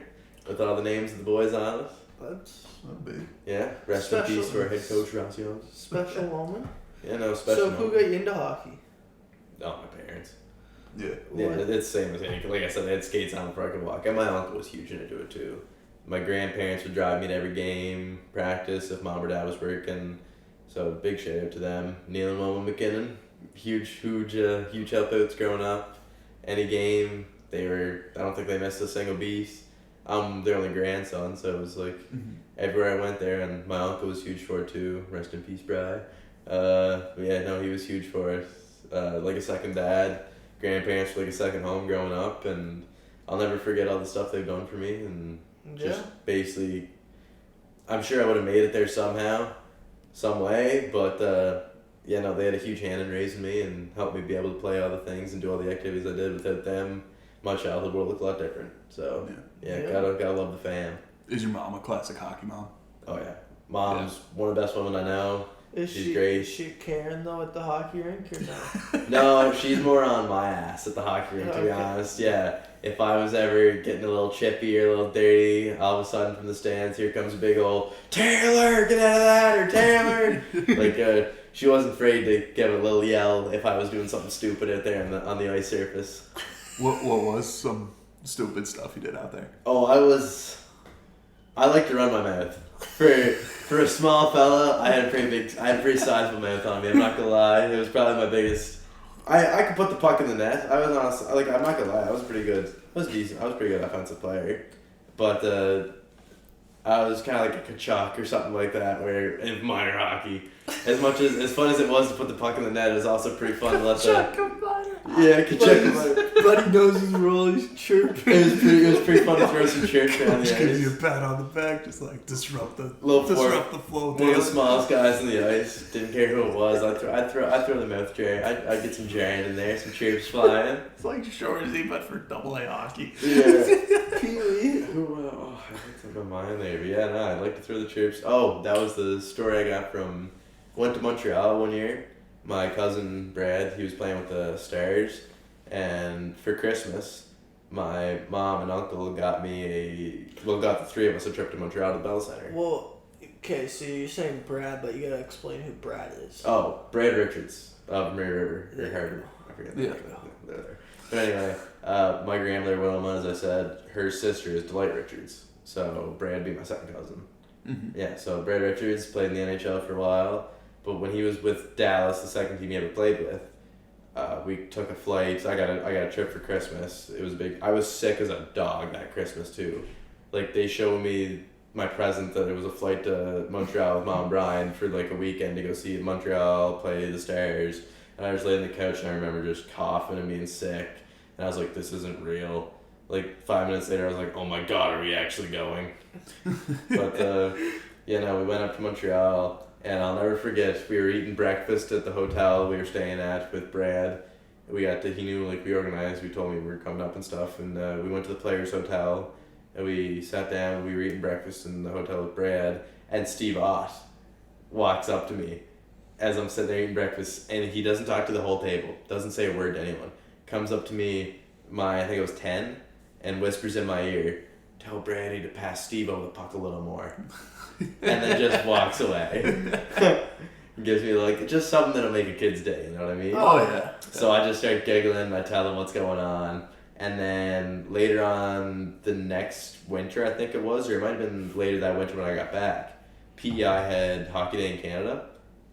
Speaker 2: with all the names of the boys on it.
Speaker 3: That's
Speaker 1: big.
Speaker 2: Yeah, rest in peace to our head coach, Rossio.
Speaker 3: Special moment.
Speaker 2: Yeah, no, special
Speaker 3: So who got you into hockey?
Speaker 2: Oh, my parents.
Speaker 1: Yeah.
Speaker 2: Yeah, it's the same as any. Like I said, they had skates on before I could walk. And my uncle was huge into it too. My grandparents would drive me to every game, practice if mom or dad was working. So big shout out to them. Neil and Mama McKinnon, huge help outs growing up. Any game, I don't think they missed a single beat. I'm their only grandson, so it was like everywhere I went there, and my uncle was huge for it too. Rest in peace, Bri. He was huge for it. Like a second dad. Grandparents were like a second home growing up, and I'll never forget all the stuff they've done for me, and just basically, I'm sure I would have made it there somehow, some way, but they had a huge hand in raising me and helped me be able to play all the things and do all the activities I did. Without them, my childhood would look a lot different. So gotta love the fam.
Speaker 1: Is your mom a classic hockey mom?
Speaker 2: Oh yeah, mom's one of the best women I know. She's great.
Speaker 3: Is she Karen though at the hockey rink or no?
Speaker 2: No, she's more on my ass at the hockey rink, to be honest. Yeah, if I was ever getting a little chippy or a little dirty, all of a sudden from the stands, here comes a big old Taylor, get out of that, or Taylor. She wasn't afraid to give a little yell if I was doing something stupid out there on the ice surface.
Speaker 1: What was some stupid stuff you did out there?
Speaker 2: Oh, I like to run my mouth. For a small fella, I had a pretty sizable mouth on me. I'm not gonna lie. It was probably my biggest. I could put the puck in the net. I was honest. Like, I'm not gonna lie. I was pretty good. I was decent. I was a pretty good offensive player, but I was kind of like a Kachuk or something like that, where in minor hockey, as fun as it was to put the puck in the net, it was also pretty fun to let Kachuk.
Speaker 3: Buddy knows his role. He's chirping.
Speaker 2: It was pretty fun to throw some chirps around the
Speaker 1: Just
Speaker 2: ice.
Speaker 1: give you a pat on the back, just like disrupt the flow.
Speaker 2: One of the smallest guys in the ice. Didn't care who it was. I'd throw the mouth jar. I'd get some giant in there, some chirps flying.
Speaker 1: It's like Shorzy, but for AA hockey.
Speaker 2: Yeah. Pee-wee. I think I'm mine there. But yeah, no, I'd like to throw the chirps. Oh, that was the story I got from. Went to Montreal one year. My cousin Brad, he was playing with the Stars, and for Christmas, my mom and uncle got the three of us a trip to Montreal to Bell Center.
Speaker 3: Well, okay, so you're saying Brad, but you gotta explain who Brad is.
Speaker 2: Oh, Brad Richards of Murray River or Harvard. I forget.
Speaker 1: Yeah.
Speaker 2: They're there. But anyway, my grandmother Wilma, as I said, her sister is Dwight Richards. So Brad be my second cousin.
Speaker 1: Mm-hmm.
Speaker 2: Yeah. So Brad Richards played in the NHL for a while, but when he was with Dallas, the second team he ever played with, we took a flight. I got a trip for Christmas. It was big. I was sick as a dog that Christmas too. Like, they showed me my present that it was a flight to Montreal with Mom and Brian for like a weekend to go see Montreal play the Stars. And I was laying on the couch and I remember just coughing and being sick. And I was like, this isn't real. Like 5 minutes later, I was like, oh my God, are we actually going? But we went up to Montreal. And I'll never forget, we were eating breakfast at the hotel we were staying at with Brad. He knew, like, we organized, we told me we were coming up and stuff, and we went to the Players Hotel, and we sat down, we were eating breakfast in the hotel with Brad, and Steve Ott walks up to me as I'm sitting there eating breakfast, and he doesn't talk to the whole table, doesn't say a word to anyone, comes up to me, I think I was 10, and whispers in my ear, tell Brady to pass Steve-O the puck a little more. And then just walks away. Gives me like just something that'll make a kid's day, you know what I mean?
Speaker 3: Oh yeah.
Speaker 2: So I just start giggling, I tell him what's going on, and then later on the next winter, I think it was, or it might have been later that winter when I got back, PEI had Hockey Day in Canada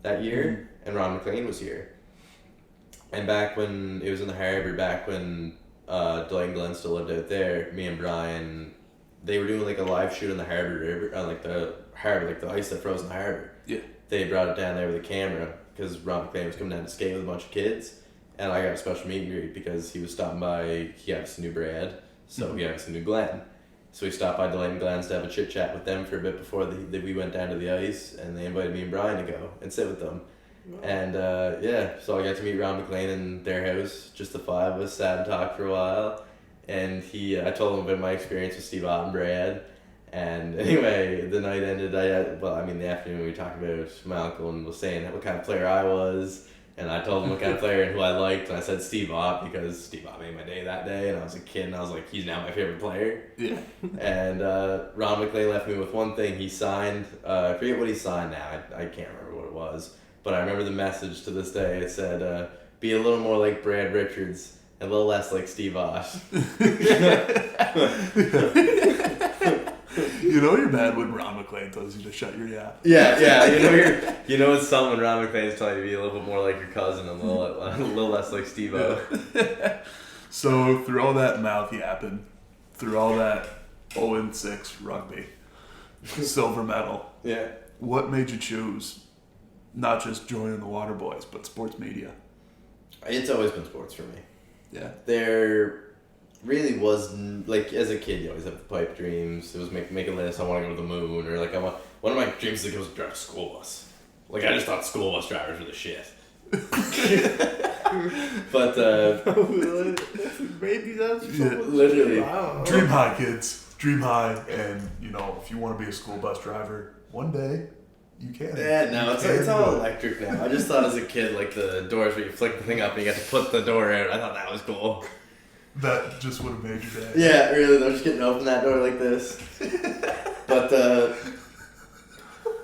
Speaker 2: that year, and Ron McLean was here. And back when it was in the harbour, back when Dwight and Glenn still lived out there, me and Brian, they were doing like a live shoot in the harbour river, on like the harbour, like the ice that froze in the harbour.
Speaker 1: Yeah.
Speaker 2: They brought it down there with a camera because Ron McLean was coming down to skate with a bunch of kids, and I got a special meet and greet because he was stopping by. He obviously knew Brad, so he obviously knew Glenn. So we stopped by Dwight and Glenn's to have a chit chat with them for a bit before we went down to the ice, and they invited me and Brian to go and sit with them. Wow. And so I got to meet Ron McLean in their house. Just the five of us sat and talked for a while. And I told him about my experience with Steve Ott and Brad. And anyway, the night ended. The afternoon we talked about my uncle and was saying what kind of player I was. And I told him what kind of player and who I liked. And I said Steve Ott because Steve Ott made my day that day. And I was a kid and I was like, he's now my favorite player. Yeah. And Ron McLean left me with one thing. He signed, I forget what he signed now. I can't remember what it was. But I remember the message to this day. It said, be a little more like Brad Richards. A little less like Steve Ott.
Speaker 1: You know you're bad when Ron McLean tells you to shut your yap.
Speaker 2: Yeah. You know it's something when Ron McLean's telling you to be a little bit more like your cousin, a little less like Steve-O.
Speaker 1: So through all that mouth yapping, through all that 0-6 rugby, silver medal.
Speaker 2: Yeah.
Speaker 1: What made you choose not just joining the Waterboyz, but sports media?
Speaker 2: It's always been sports for me.
Speaker 1: Yeah.
Speaker 2: There really was, like, as a kid, you always have the pipe dreams. It was make a list, I want to go to the moon, or like, one of my dreams is to go drive a school bus. Like, I just thought school bus drivers were the shit. But,
Speaker 3: maybe that's
Speaker 2: literally.
Speaker 1: Dream high, kids. Dream high, and, if you want to be a school bus driver, one day, you can.
Speaker 2: Yeah, no, it's all electric now. I just thought as a kid, like, the doors where you flick the thing up and you got to put the door out. I thought that was cool.
Speaker 1: That just would have made your day.
Speaker 2: Yeah, really. They're just getting to open that door like this. But,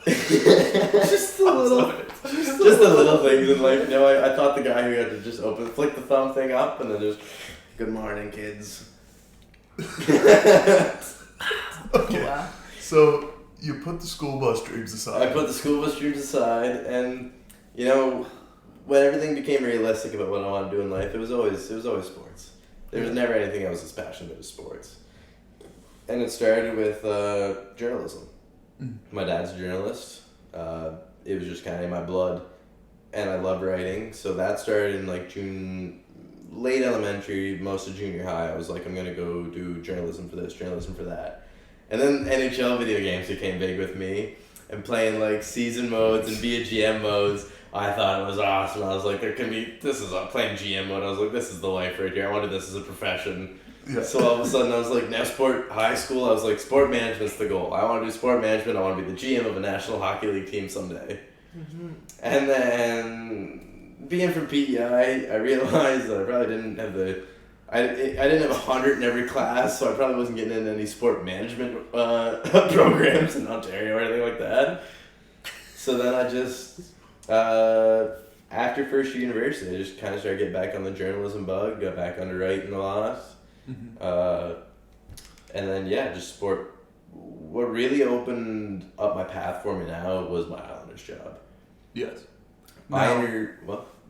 Speaker 2: just the little things in life. I thought the guy who had to just flick the thumb thing up and then just, good morning, kids.
Speaker 1: Okay. Wow. So, You put the school bus dreams aside.
Speaker 2: I put the school bus dreams aside, and you know, when everything became realistic about what I wanted to do in life, it was always sports. There was never anything I was as passionate as sports. And it started with journalism. My dad's a journalist. It was just kind of in my blood, and I love writing. So that started in like late elementary, most of junior high. I was like, I'm gonna go do journalism for this, journalism for that. And then NHL video games became big with me, and playing like season modes and be a GM modes. I thought it was awesome. I was like, playing GM mode. I was like, this is the life right here. I want to do this as a profession.
Speaker 1: Yeah.
Speaker 2: So all of a sudden I was like, now high school, I was like, sport management's the goal. I want to do sport management. I want to be the GM of a National Hockey League team someday. Mm-hmm. And then being from PEI, I realized that I probably didn't have I didn't have 100 in every class, so I probably wasn't getting into any sport management programs in Ontario or anything like that. So then I just, after first year university, I just kind of started getting back on the journalism bug, got back into writing a lot. Mm-hmm. And then, just sport. What really opened up my path for me now was my Islanders job.
Speaker 1: Yes.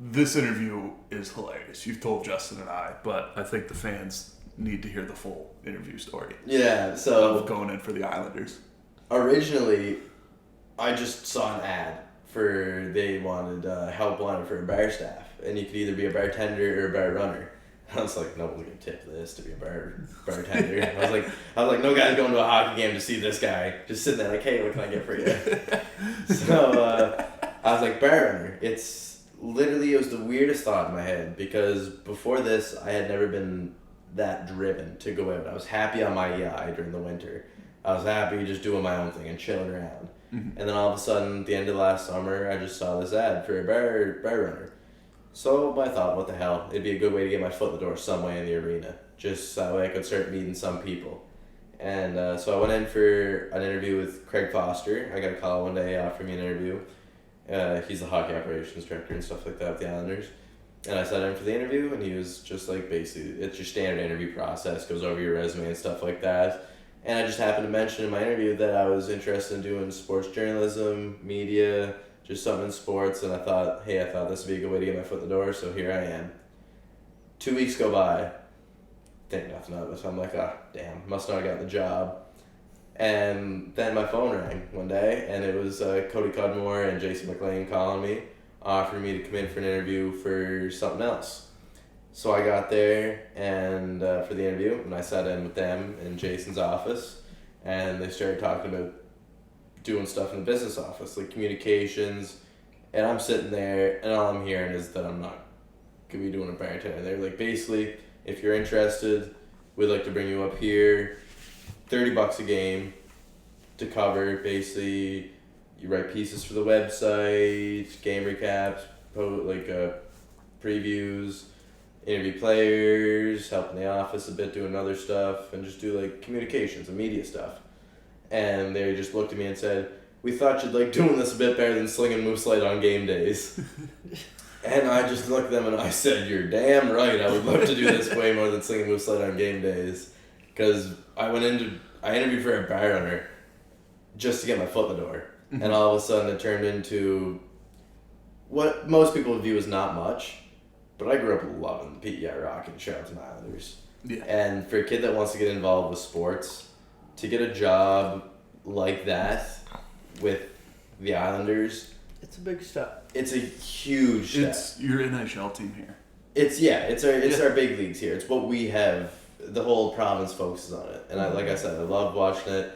Speaker 1: This interview is hilarious. You've told Justin and I, but I think the fans need to hear the full interview story.
Speaker 2: Yeah, so...
Speaker 1: of going in for the Islanders.
Speaker 2: Originally, I just saw an ad they wanted help wanted for a bar staff, and you could either be a bartender or a bar runner. I was like, no one's gonna tip this to be a bartender. I was like, no guy's going to a hockey game to see this guy just sitting there like, hey, what can I get for you? So I was like, bar runner. It was the weirdest thought in my head, because before this, I had never been that driven to go out. I was happy on my EI during the winter. I was happy just doing my own thing and chilling around. Mm-hmm. And then all of a sudden, at the end of last summer, I just saw this ad for a bar runner. So I thought, what the hell? It'd be a good way to get my foot in the door some way in the arena. Just that way I could start meeting some people. And so I went in for an interview with Craig Foster. I got a call one day offering me an interview. He's the hockey operations director and stuff like that with the Islanders. And I sat in for the interview, and he was just like, basically, it's your standard interview process, goes over your resume and stuff like that. And I just happened to mention in my interview that I was interested in doing sports journalism, media, just something in sports, and I thought this would be a good way to get my foot in the door, so here I am. 2 weeks go by, think nothing of it. I'm like, damn, must not have got the job. And then my phone rang one day, and it was Cody Cudmore and Jason McLean calling me, offering me to come in for an interview for something else. So I got there and for the interview, and I sat in with them in Jason's office, and they started talking about doing stuff in the business office, like communications, and I'm sitting there, and all I'm hearing is that I'm not going to be doing a bartender. They're like, basically, if you're interested, we'd like to bring you up here, $30 a game to cover, basically, you write pieces for the website, game recaps, previews, interview players, help in the office a bit, doing other stuff, and just do like communications and media stuff. And they just looked at me and said, we thought you'd like doing this a bit better than slinging moose light on game days. And I just looked at them and I said, you're damn right, I would love to do this way more than slinging moose light on game days. Because I interviewed for a bar runner just to get my foot in the door. Mm-hmm. And all of a sudden it turned into what most people would view as not much. But I grew up loving the PEI Rock and Charlton Islanders. Yeah. And for a kid that wants to get involved with sports, to get a job like that with the Islanders,
Speaker 3: it's a big step.
Speaker 2: It's a huge step.
Speaker 1: It's your NHL team here.
Speaker 2: It's our big leagues here. It's what we have. The whole province focuses on it, and like I said, I loved watching it.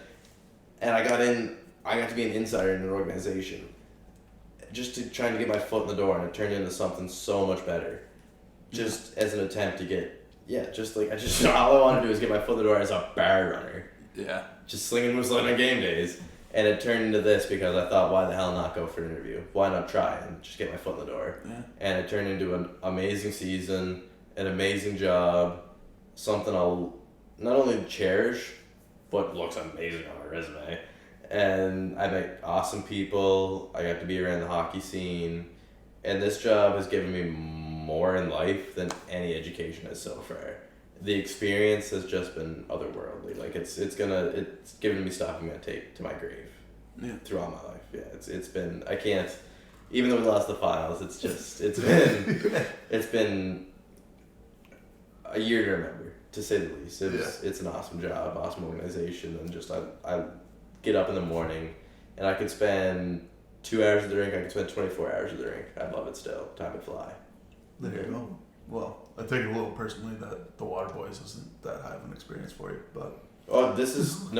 Speaker 2: And I got to be an insider in an organization, just to trying to get my foot in the door, and it turned into something so much better. Just as an attempt to get, all I want to do is get my foot in the door as a bar runner.
Speaker 1: Yeah.
Speaker 2: Just slinging moose light on game days. And it turned into this because I thought, why the hell not go for an interview? Why not try and just get my foot in the door? Yeah. And it turned into an amazing season, an amazing job, something I'll not only cherish, but looks amazing on my resume. And I met awesome people. I got to be around the hockey scene. And this job has given me more in life than any education has so far. The experience has just been otherworldly. Like it's given me stuff I'm gonna take to my grave. throughout my life. Yeah, it's been, I can't, even though we lost the finals, it's been a year to remember, to say the least. It's an awesome job, awesome organization, and just I get up in the morning and I could spend 2 hours at the rink, I could spend 24 hours at the rink. I love it still. Time would fly.
Speaker 1: There you go. Well, I take it a little personally that the Waterboyz isn't that high of an experience for you, but...
Speaker 2: this is still...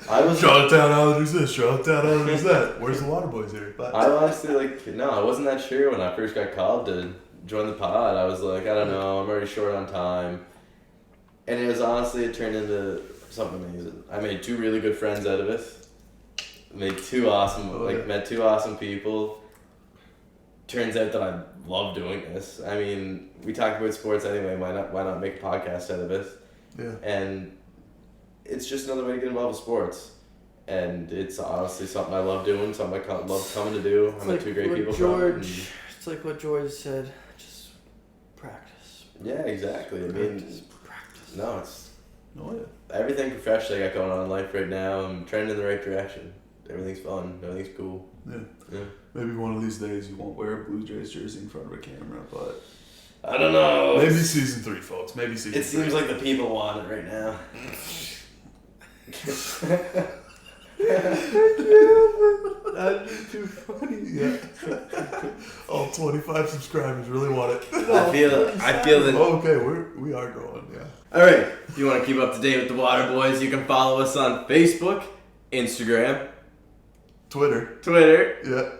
Speaker 2: I was...
Speaker 1: Charlottetown Islanders this, Charlottetown Islanders that. Where's the Waterboyz here? But
Speaker 2: I honestly, I wasn't that sure when I first got called to join the pod. I was like, I don't know, I'm already short on time. And it turned into something amazing. I made 2 really good friends out of it. Met 2 awesome people. Turns out that I love doing this. I mean, we talk about sports anyway. Why not make a podcast out of it?
Speaker 1: Yeah.
Speaker 2: And it's just another way to get involved with sports. And it's honestly something I love doing. Something I love coming to do. I met 2 great people.
Speaker 3: It's like what George said. Just practice.
Speaker 2: Yeah, exactly.
Speaker 3: Practice.
Speaker 2: Everything professionally I got going on in life right now. I'm trending in the right direction. Everything's fun. Everything's cool.
Speaker 1: Yeah. Maybe one of these days you won't wear a Blue Jays jersey in front of a camera, but...
Speaker 2: I don't know.
Speaker 1: Maybe season 3, folks. Maybe season 3.
Speaker 2: It seems like the people want it right now.
Speaker 3: That's too funny.
Speaker 1: Yeah. All 25 subscribers really want it.
Speaker 2: I feel that...
Speaker 1: Okay, we are growing, yeah.
Speaker 2: Alright, if you want to keep up to date with the Waterboyz, you can follow us on Facebook, Instagram,
Speaker 1: Twitter.
Speaker 2: Yeah.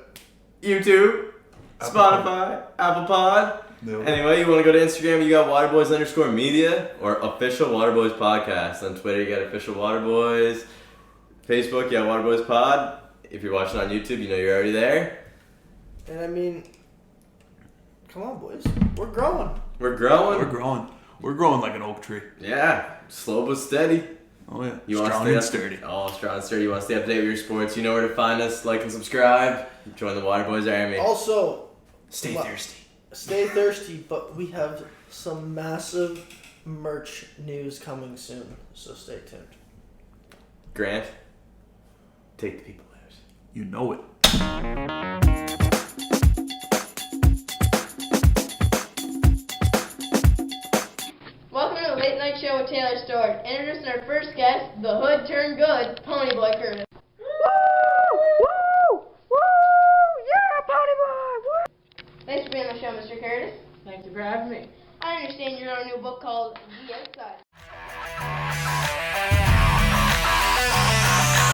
Speaker 2: YouTube, Spotify, Apple Pod. Anyway, you want to go to Instagram, you got Waterboyz_media or official Waterboyz podcast. On Twitter, you got official Waterboyz. Facebook, you got Waterboyz pod. If you're watching on YouTube, you know you're already there.
Speaker 3: And I mean, come on, boys. We're growing.
Speaker 2: We're growing.
Speaker 1: We're growing like an oak tree.
Speaker 2: Yeah, slow but steady.
Speaker 1: Oh yeah,
Speaker 2: strong and sturdy. Strong and sturdy. You want to stay up to date with your sports, you know where to find us. Like and subscribe. Join the Waterboyz Army.
Speaker 3: Also,
Speaker 2: stay thirsty.
Speaker 3: Stay thirsty, but we have some massive merch news coming soon, so stay tuned.
Speaker 2: Grant, take the people out.
Speaker 1: You know it.
Speaker 4: Welcome to the Late Night Show with Taylor Stewart. Introducing our first guest, the hood turned good, Ponyboy Curtis.
Speaker 5: Woo! Yeah, Ponyboy! Woo!
Speaker 4: Thanks for being on the show, Mr. Curtis.
Speaker 5: Thank you for having me.
Speaker 4: I understand you wrote a new book called The Outside.